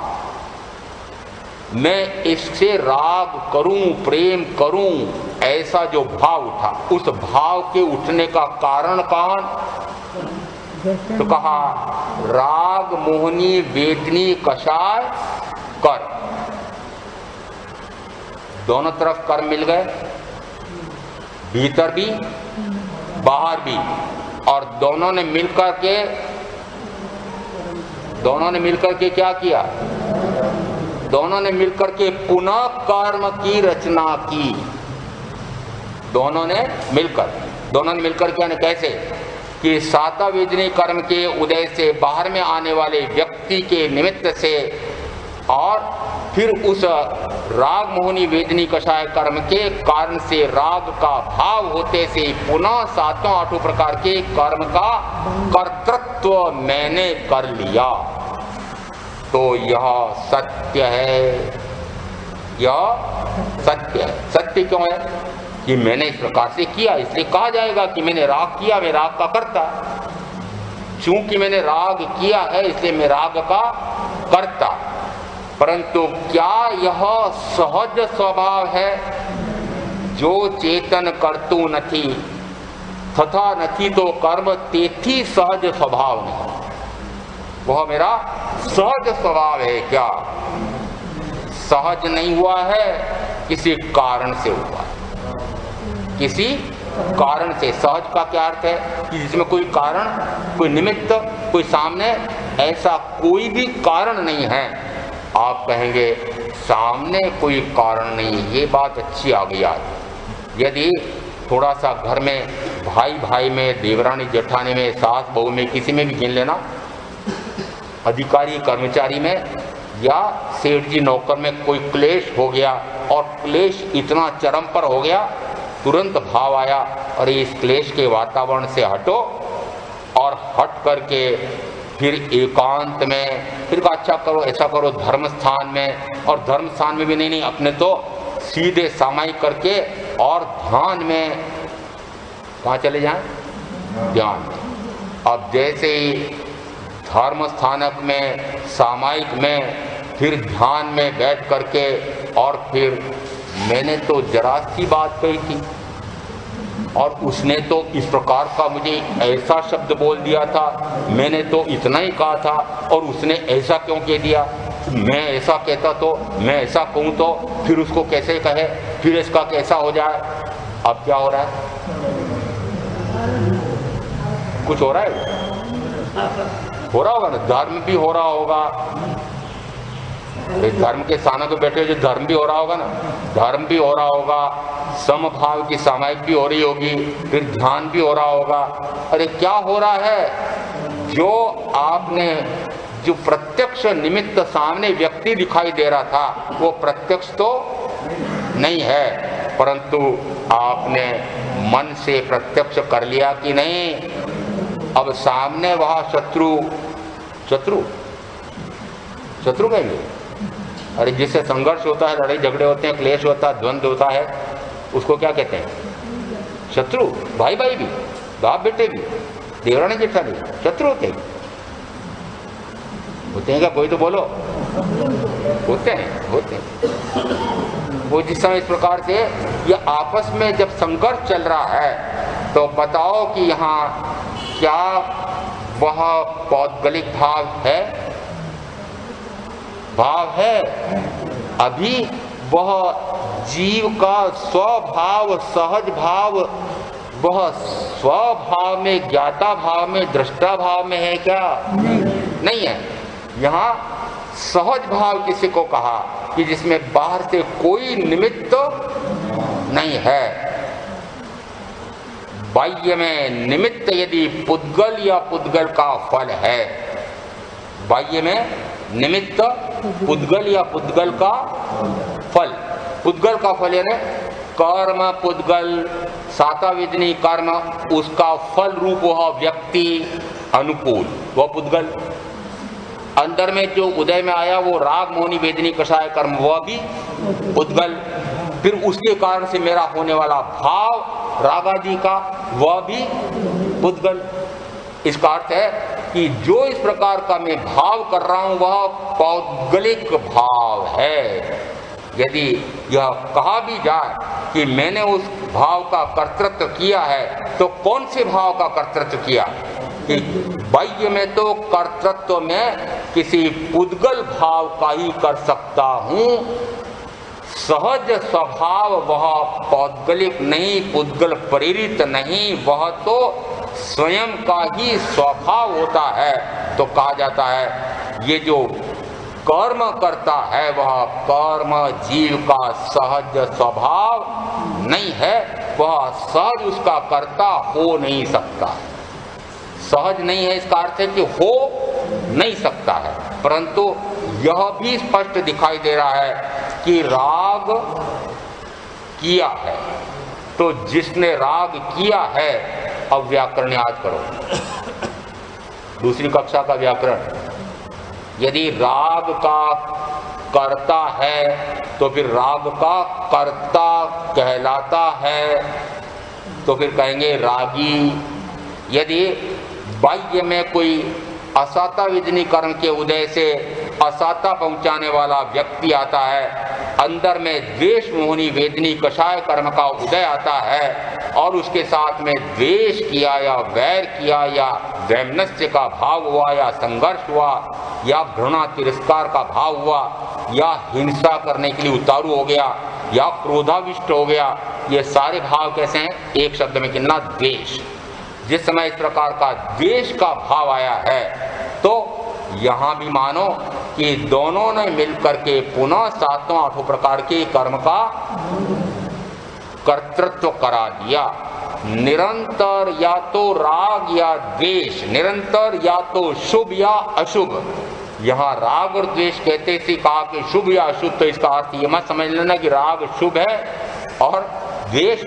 मैं इससे राग करूं, प्रेम करूं, ऐसा जो भाव उठा, उस भाव के उठने का कारण कौन? तो कहा राग मोहनी वेदनी कषाय कर। दोनों तरफ कर्म मिल गए, भीतर भी बाहर भी, और दोनों ने मिलकर के क्या किया? दोनों ने मिलकर के पुनः कर्म की रचना की। दोनों ने मिलकर क्या? कैसे कि सातावेदनी कर्म के उदय से बाहर में आने वाले व्यक्ति के निमित्त से, और फिर उस राग मोहनी वेदनी कषाय कर्म के कारण से राग का भाव होते से पुनः सातों आठों प्रकार के कर्म का कर्तृत्व मैंने कर लिया। तो यह सत्य है, यह सत्य है। सत्य क्यों है? कि मैंने इस प्रकार से किया, इसलिए कहा जाएगा कि मैंने राग किया, मैं राग का कर्ता। चूंकि मैंने राग किया है इसलिए मैं राग का कर्ता। परंतु क्या यह सहज स्वभाव है? जो चेतन करतु नथी तथा नथी तो कर्म तेथी सहज स्वभाव नहीं, वह मेरा सहज स्वभाव है। क्या सहज नहीं हुआ है? किसी कारण से हुआ, किसी कारण से। सहज का क्या अर्थ है? कि जिसमें कोई कारण, कोई निमित्त, कोई सामने ऐसा कोई भी कारण नहीं है। आप कहेंगे सामने कोई कारण नहीं, ये बात अच्छी आ गई आज। यदि थोड़ा सा घर में भाई भाई में, देवरानी जेठानी में, सास बहू में, किसी में भी गिन लेना, अधिकारी कर्मचारी में या सेठ जी नौकर में कोई क्लेश हो गया और क्लेश इतना चरम पर हो गया, तुरंत भाव आया और इस क्लेश के वातावरण से हटो, और हट करके फिर एकांत में, फिर अच्छा करो, ऐसा करो धर्म स्थान में, और धर्म स्थान में भी नहीं, अपने तो सीधे सामायिक करके और ध्यान में कहाँ चले जाएं? ध्यान में। अब जैसे ही धर्म स्थानक में, सामायिक में, फिर ध्यान में बैठ करके, और फिर मैंने तो जरा सी बात कही थी और उसने तो इस प्रकार का मुझे ऐसा शब्द बोल दिया था, मैंने तो इतना ही कहा था और उसने ऐसा क्यों कह दिया? मैं ऐसा कहता तो, मैं ऐसा कहूँ तो फिर उसको कैसे कहे, फिर इसका कैसा हो जाए? अब क्या हो रहा है? कुछ हो रहा है? हो रहा होगा ना, धर्म भी हो रहा होगा। धर्म के स्थानक पे बैठे जो धर्म भी हो रहा होगा ना, धर्म भी हो रहा होगा, समभाव की सामायिक भी हो रही होगी, फिर ध्यान भी हो रहा होगा। अरे क्या हो रहा है? जो आपने, जो प्रत्यक्ष निमित्त सामने व्यक्ति दिखाई दे रहा था, वो प्रत्यक्ष तो नहीं है, परंतु आपने मन से प्रत्यक्ष कर लिया कि नहीं? अब सामने वहां शत्रु कहेंगे। अरे जिससे संघर्ष होता है, लड़ाई झगड़े होते हैं, क्लेश होता है, द्वंद्व होता है, उसको क्या कहते हैं? शत्रु। भाई भाई भी, बाप बेटे भी, देवरानी जेठानी शत्रु होते हैं क्या? कोई तो बोलो। होते हैं। वो जिस समय इस प्रकार से ये आपस में जब संघर्ष चल रहा है, तो बताओ कि यहाँ क्या वह पौद्गलिक भाव है? अभी वह जीव का स्वभाव, सहज भाव, वह स्वभाव में, ज्ञाता भाव में, दृष्टा भाव में है क्या? नहीं है। यहाँ सहज भाव किसी को कहा कि जिसमें बाहर से कोई निमित्त नहीं है। बाह्य में निमित्त यदि पुद्गल या पुद्गल का फल है, बाह्य में निमित्त पुद्गल या पुद्गल का फल, पुद्गल का फल यानी कर्म पुद्गल, सातावेदनी कर्म, उसका फल रूप वह व्यक्ति अनुकूल, वह पुद्गल। अंदर में जो उदय में आया वो राग मोहिनी वेदनी कषाय कर्म, वह भी पुद्गल। फिर उसके कारण से मेरा होने वाला भाव रागादि का, वह भी पुद्गल। इसका अर्थ है कि जो इस प्रकार का मैं भाव कर रहा हूं वह पौद्गलिक भाव है। यदि यह कहा भी जाए कि मैंने उस भाव का कर्तृत्व किया है, तो कौन से भाव का कर्तृत्व किया? कि बाह्य में तो कर्तृत्व में किसी पुद्गल भाव का ही कर सकता हूं, सहज स्वभाव वह पौद्गलिक नहीं, पुद्गल प्रेरित नहीं, वह तो स्वयं का ही स्वभाव होता है। तो कहा जाता है ये जो कर्म करता है वह कर्म जीव का सहज स्वभाव नहीं है, वह सहज उसका कर्ता हो नहीं सकता। सहज नहीं है इसका अर्थ है कि हो नहीं सकता है। परंतु यह भी स्पष्ट दिखाई दे रहा है कि राग किया है, तो जिसने राग किया है, अब व्याकरण याद करो, दूसरी कक्षा का व्याकरण। यदि राग का कर्ता है तो फिर राग का कर्ता कहलाता है, तो फिर कहेंगे रागी। यदि बाह्य में कोई असाता विजनी कर्म के उदय से असाता पहुंचाने वाला व्यक्ति आता है, अंदर में द्वेष मोहिनी वेदनी कषाय कर्म का उदय आता है, और उसके साथ में द्वेष किया या वैर किया या वैमनस्य का भाव हुआ या संघर्ष हुआ या घृणा तिरस्कार का भाव हुआ या हिंसा करने के लिए उतारू हो गया या क्रोधाविष्ट हो गया, ये सारे भाव कैसे हैं? एक शब्द में गिनना, द्वेष। जिस समय इस प्रकार का द्वेष का भाव आया है, तो यहां भी मानो कि दोनों ने मिलकर के पुनः सातों आठों प्रकार के कर्म का कर्तृत्व करा दिया। निरंतर या तो राग या द्वेष, निरंतर या तो शुभ या अशुभ। यहाँ राग और द्वेष कहते से कहा कि शुभ या अशुभ, तो इसका अर्थ ये मत समझ लेना कि राग शुभ है और द्वेष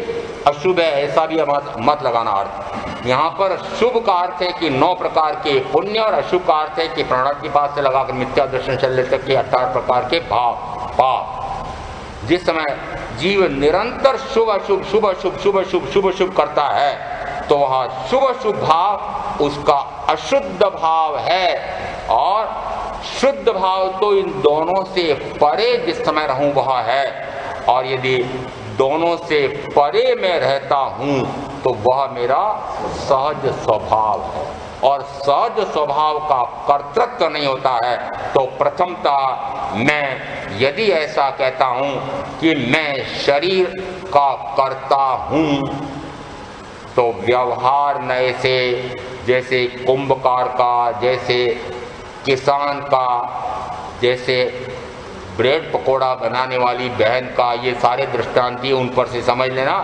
अशुभ है, ऐसा भी मत लगाना अर्थ। यहाँ पर शुभ का अर्थ है कि 9 प्रकार के पुण्य, और अशुभ का अर्थ है कि प्राणार्थ के पास से लगाकर मिथ्या दर्शन चल तक के 18 प्रकार के भाव पाप। जिस समय जीव निरंतर शुभ अशुभ शुभ अशुभ शुभ अशुभ शुभ अशुभ करता है, तो वह शुभ अशुभ भाव उसका अशुद्ध भाव है, और शुद्ध भाव तो इन दोनों से परे जिस समय रहूं वह है। और यदि दोनों से परे मैं रहता हूं तो वह मेरा सहज स्वभाव है, और सहज स्वभाव का कर्तृत्व नहीं होता है। तो प्रथमतः मैं यदि ऐसा कहता हूं कि मैं शरीर का कर्ता हूं, तो व्यवहार नए से, जैसे कुंभकार का, जैसे किसान का, जैसे ब्रेड पकोड़ा बनाने वाली बहन का, ये सारे दृष्टांत उन पर से समझ लेना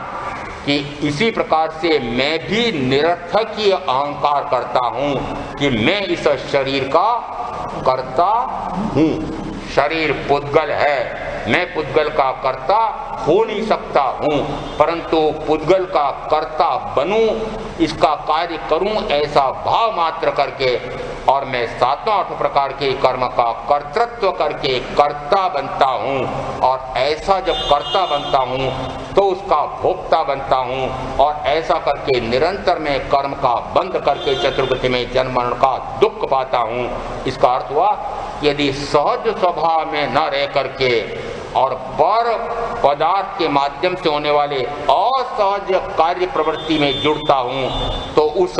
कि इसी प्रकार से मैं भी निरर्थक ही अहंकार करता हूं कि मैं इस शरीर का कर्ता हूं। शरीर पुद्गल है, मैं पुद्गल का कर्ता हो नहीं सकता हूं, परंतु पुद्गल का कर्ता बनूं, इसका कार्य करूं, ऐसा भाव मात्र करके, और मैं 7-8 प्रकार के कर्म का कर्तृत्व करके कर्ता बनता हूं। और ऐसा जब कर्ता बनता हूं तो उसका भोक्ता बनता हूं, और ऐसा करके निरंतर मैं कर्म का बंद करके चतुर्गति में जन्म मरण का दुख पाता हूं। इसका अर्थ हुआ यदि सहज स्वभाव में न रह करके और पर पदार्थ के माध्यम से होने वाले असहज कार्य प्रवृत्ति में जुड़ता हूं, तो उस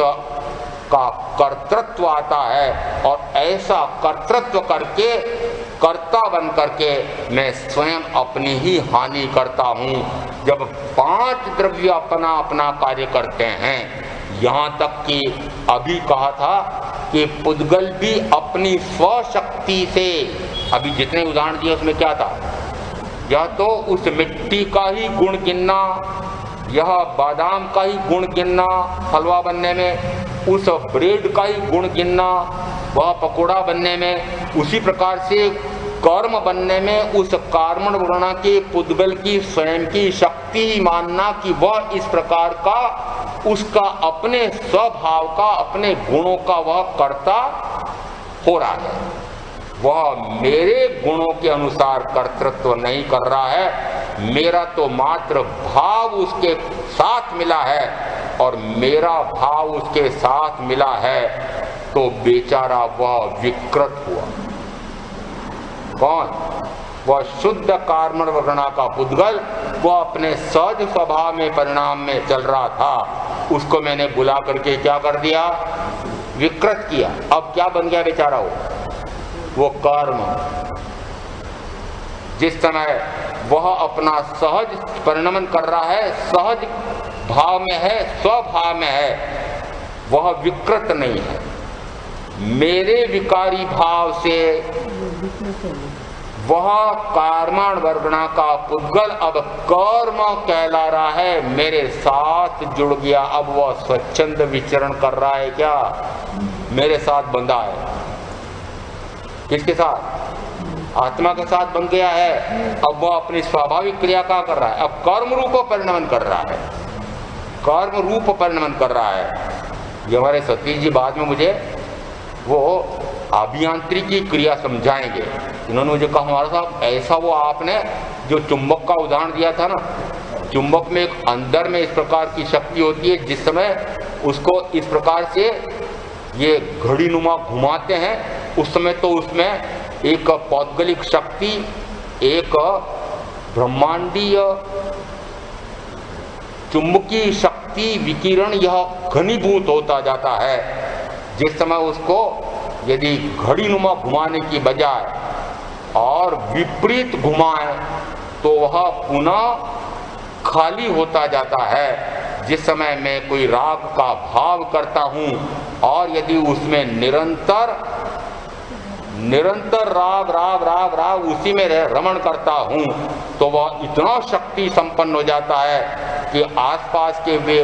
का कर्तृत्व आता है, और ऐसा कर्तृत्व करके कर्ता बन करके मैं स्वयं अपनी ही हानि करता हूं। जब 5 द्रव्य अपना अपना कार्य करते हैं, यहाँ तक कि अभी कहा था कि पुद्गल भी अपनी स्वशक्ति से, अभी जितने उदाहरण दिए उसमें क्या था, यह तो उस मिट्टी का ही गुण गिनना, यह बादाम का ही गुण गिनना हलवा बनने में, उस ब्रेड का ही गुण गिनना वह पकोड़ा बनने में, उसी प्रकार से कर्म बनने में उस कर्मण वर्णा के पुद्गल की स्वयं की शक्ति मानना कि वह इस प्रकार का उसका अपने स्वभाव का, अपने गुणों का वह कर्ता हो रहा है। वह मेरे गुणों के अनुसार कर्तृत्व नहीं कर रहा है, मेरा तो मात्र भाव उसके साथ मिला है और मेरा भाव उसके साथ मिला है, तो बेचारा वह विकृत हुआ। कौन? वह शुद्ध कार्मण वर्णा का पुद्गल, वह अपने सहज स्वभाव में परिणाम में चल रहा था, उसको मैंने बुला करके क्या कर दिया? विकृत किया। अब क्या बन गया बेचारा वो कर्म। जिस समय वह अपना सहज परिणमन कर रहा है, सहज भाव में है, स्वभाव में है, वह विकृत नहीं है। मेरे विकारी भाव से वह कार्मण वर्गणा का पुद्गल अब कर्म कहला रहा है, मेरे साथ जुड़ गया। अब वह स्वच्छंद विचरण कर रहा है क्या? मेरे साथ बंधा है। किसके साथ? आत्मा के साथ बन गया है। अब वह अपनी स्वाभाविक क्रिया का कर रहा है, अब कर्म रूप परिणमन कर रहा है, कर्म रूप परिणमन कर रहा है। ये हमारे सतीश जी बाद में मुझे वो अभियांत्रिकी क्रिया समझाएंगे। इन्होंने मुझे कहा हमारा साहब ऐसा वो आपने जो चुंबक का उदाहरण दिया था ना, चुंबक में एक अंदर में इस प्रकार की शक्ति होती है, जिस समय उसको इस प्रकार से ये घड़ी नुमा घुमाते हैं, उस समय तो उसमें एक पौद्गलिक शक्ति, एक ब्रह्मांडीय चुंबकीय शक्ति विकिरण यह घनीभूत होता जाता है। जिस समय उसको यदि घड़ी नुमा घुमाने की बजाय और विपरीत घुमाए तो वह पुनः खाली होता जाता है। जिस समय मैं कोई राग का भाव करता हूँ और यदि उसमें निरंतर राग राग राग राग उसी में रमण करता हूँ, तो वह इतना शक्ति संपन्न हो जाता है कि आसपास के वे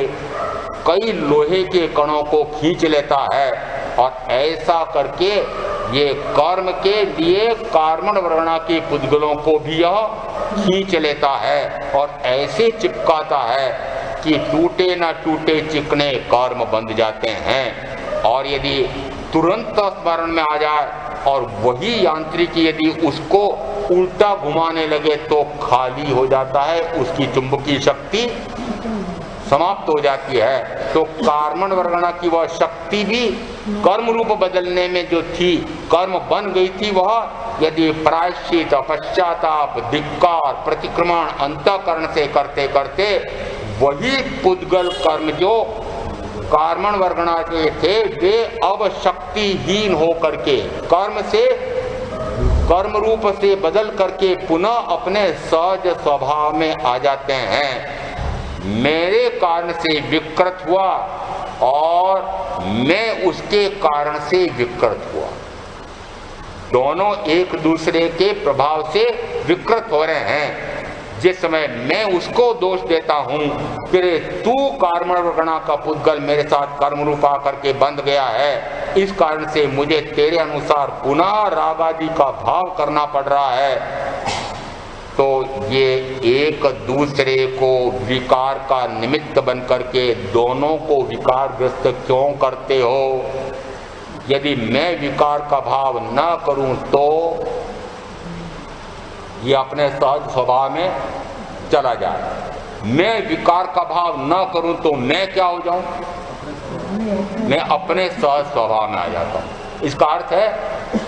कई लोहे के कणों को खींच लेता है और ऐसा करके ये कर्म के लिए कार्मण वर्णा के पुद्गलों को भी यह खींच लेता है और ऐसे चिपकाता है कि टूटे ना टूटे चिकने कर्म बंध जाते हैं। और यदि तुरंत स्मरण में आ जाए और वही यांत्रिकी यदि उसको उल्टा घुमाने लगे तो खाली हो जाता है, उसकी चुंबकीय शक्ति समाप्त हो जाती है। तो कार्मण वर्गणा की वह शक्ति भी कर्म रूप बदलने में जो थी, कर्म बन गई थी, वह यदि प्रायश्चित, पश्चाताप, धिक्कार, प्रतिक्रमण अंतःकरण से करते करते वही पुद्गल कर्म जो कार्मण वर्गणा के थे, वे अब शक्तिहीन हो करके कर्म रूप से बदल करके पुनः अपने सहज स्वभाव में आ जाते हैं। मेरे कारण से विकृत हुआ और मैं उसके कारण से विकृत हुआ, दोनों एक दूसरे के प्रभाव से विकृत हो रहे हैं। जिस समय मैं उसको दोष देता हूँ कि तू कार्मण वर्गणा का पुद्गल मेरे साथ कर्म रूप आकर के बंध गया है, इस कारण से मुझे तेरे अनुसार पुनः राग आदि का भाव करना पड़ रहा है, तो ये एक दूसरे को विकार का निमित्त बन करके दोनों को विकारग्रस्त क्यों करते हो? यदि मैं विकार का भाव न करूं तो ये अपने सहज स्वभाव में चला जाए। मैं विकार का भाव न करूं तो मैं क्या हो जाऊं? मैं अपने सहज स्वभाव में आ जाता हूं। इसका अर्थ है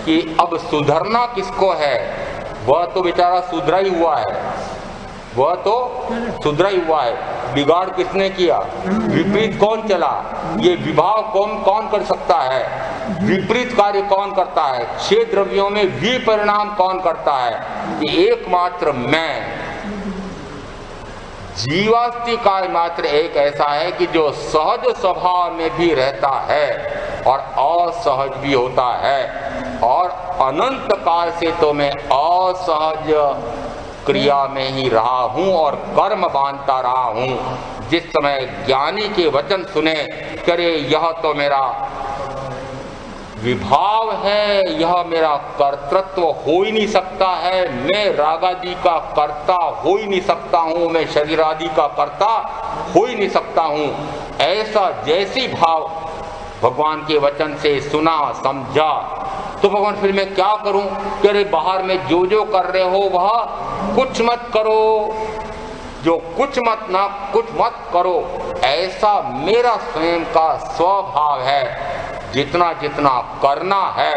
कि अब सुधरना किसको है? वह तो बेचारा सुधरा ही हुआ है, वह तो सुधरा ही हुआ है। बिगाड़ किसने किया? विपरीत कौन चला? ये विभाव कौन कर सकता है? विपरीत कार्य कौन करता है? 6 द्रव्यों में विपरिणाम कौन करता है? ये एकमात्र मैं। जीवास्ति का मात्र एक ऐसा है कि जो सहज स्वभाव में भी रहता है और असहज भी होता है, और अनंत काल से तो मैं असहज क्रिया में ही रहा हूं और कर्म बांधता रहा हूं। जिस समय ज्ञानी के वचन सुने, करे यह तो मेरा विभाव है, यह मेरा कर्तृत्व हो ही नहीं सकता है, मैं रागादि का कर्ता हो ही नहीं सकता हूं, मैं शरीर आदि का कर्ता हो ही नहीं सकता हूं, ऐसा जैसी भाव भगवान के वचन से सुना समझा, तो भगवान फिर मैं क्या करूं कि अरे बाहर में जो कर रहे हो वह कुछ मत करो, जो कुछ मत करो, ऐसा मेरा स्वयं का स्वभाव है। जितना जितना करना है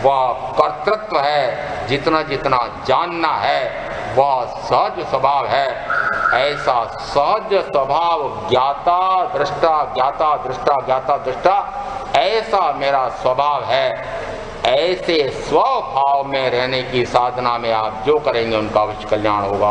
वह कर्तृत्व है, जितना जितना जानना है वह सहज स्वभाव है। ऐसा सहज स्वभाव ज्ञाता दृष्टा ज्ञाता दृष्टा ज्ञाता दृष्टा, ऐसा मेरा स्वभाव है। ऐसे स्वभाव में रहने की साधना में आप जो करेंगे उनका अवश्य कल्याण होगा।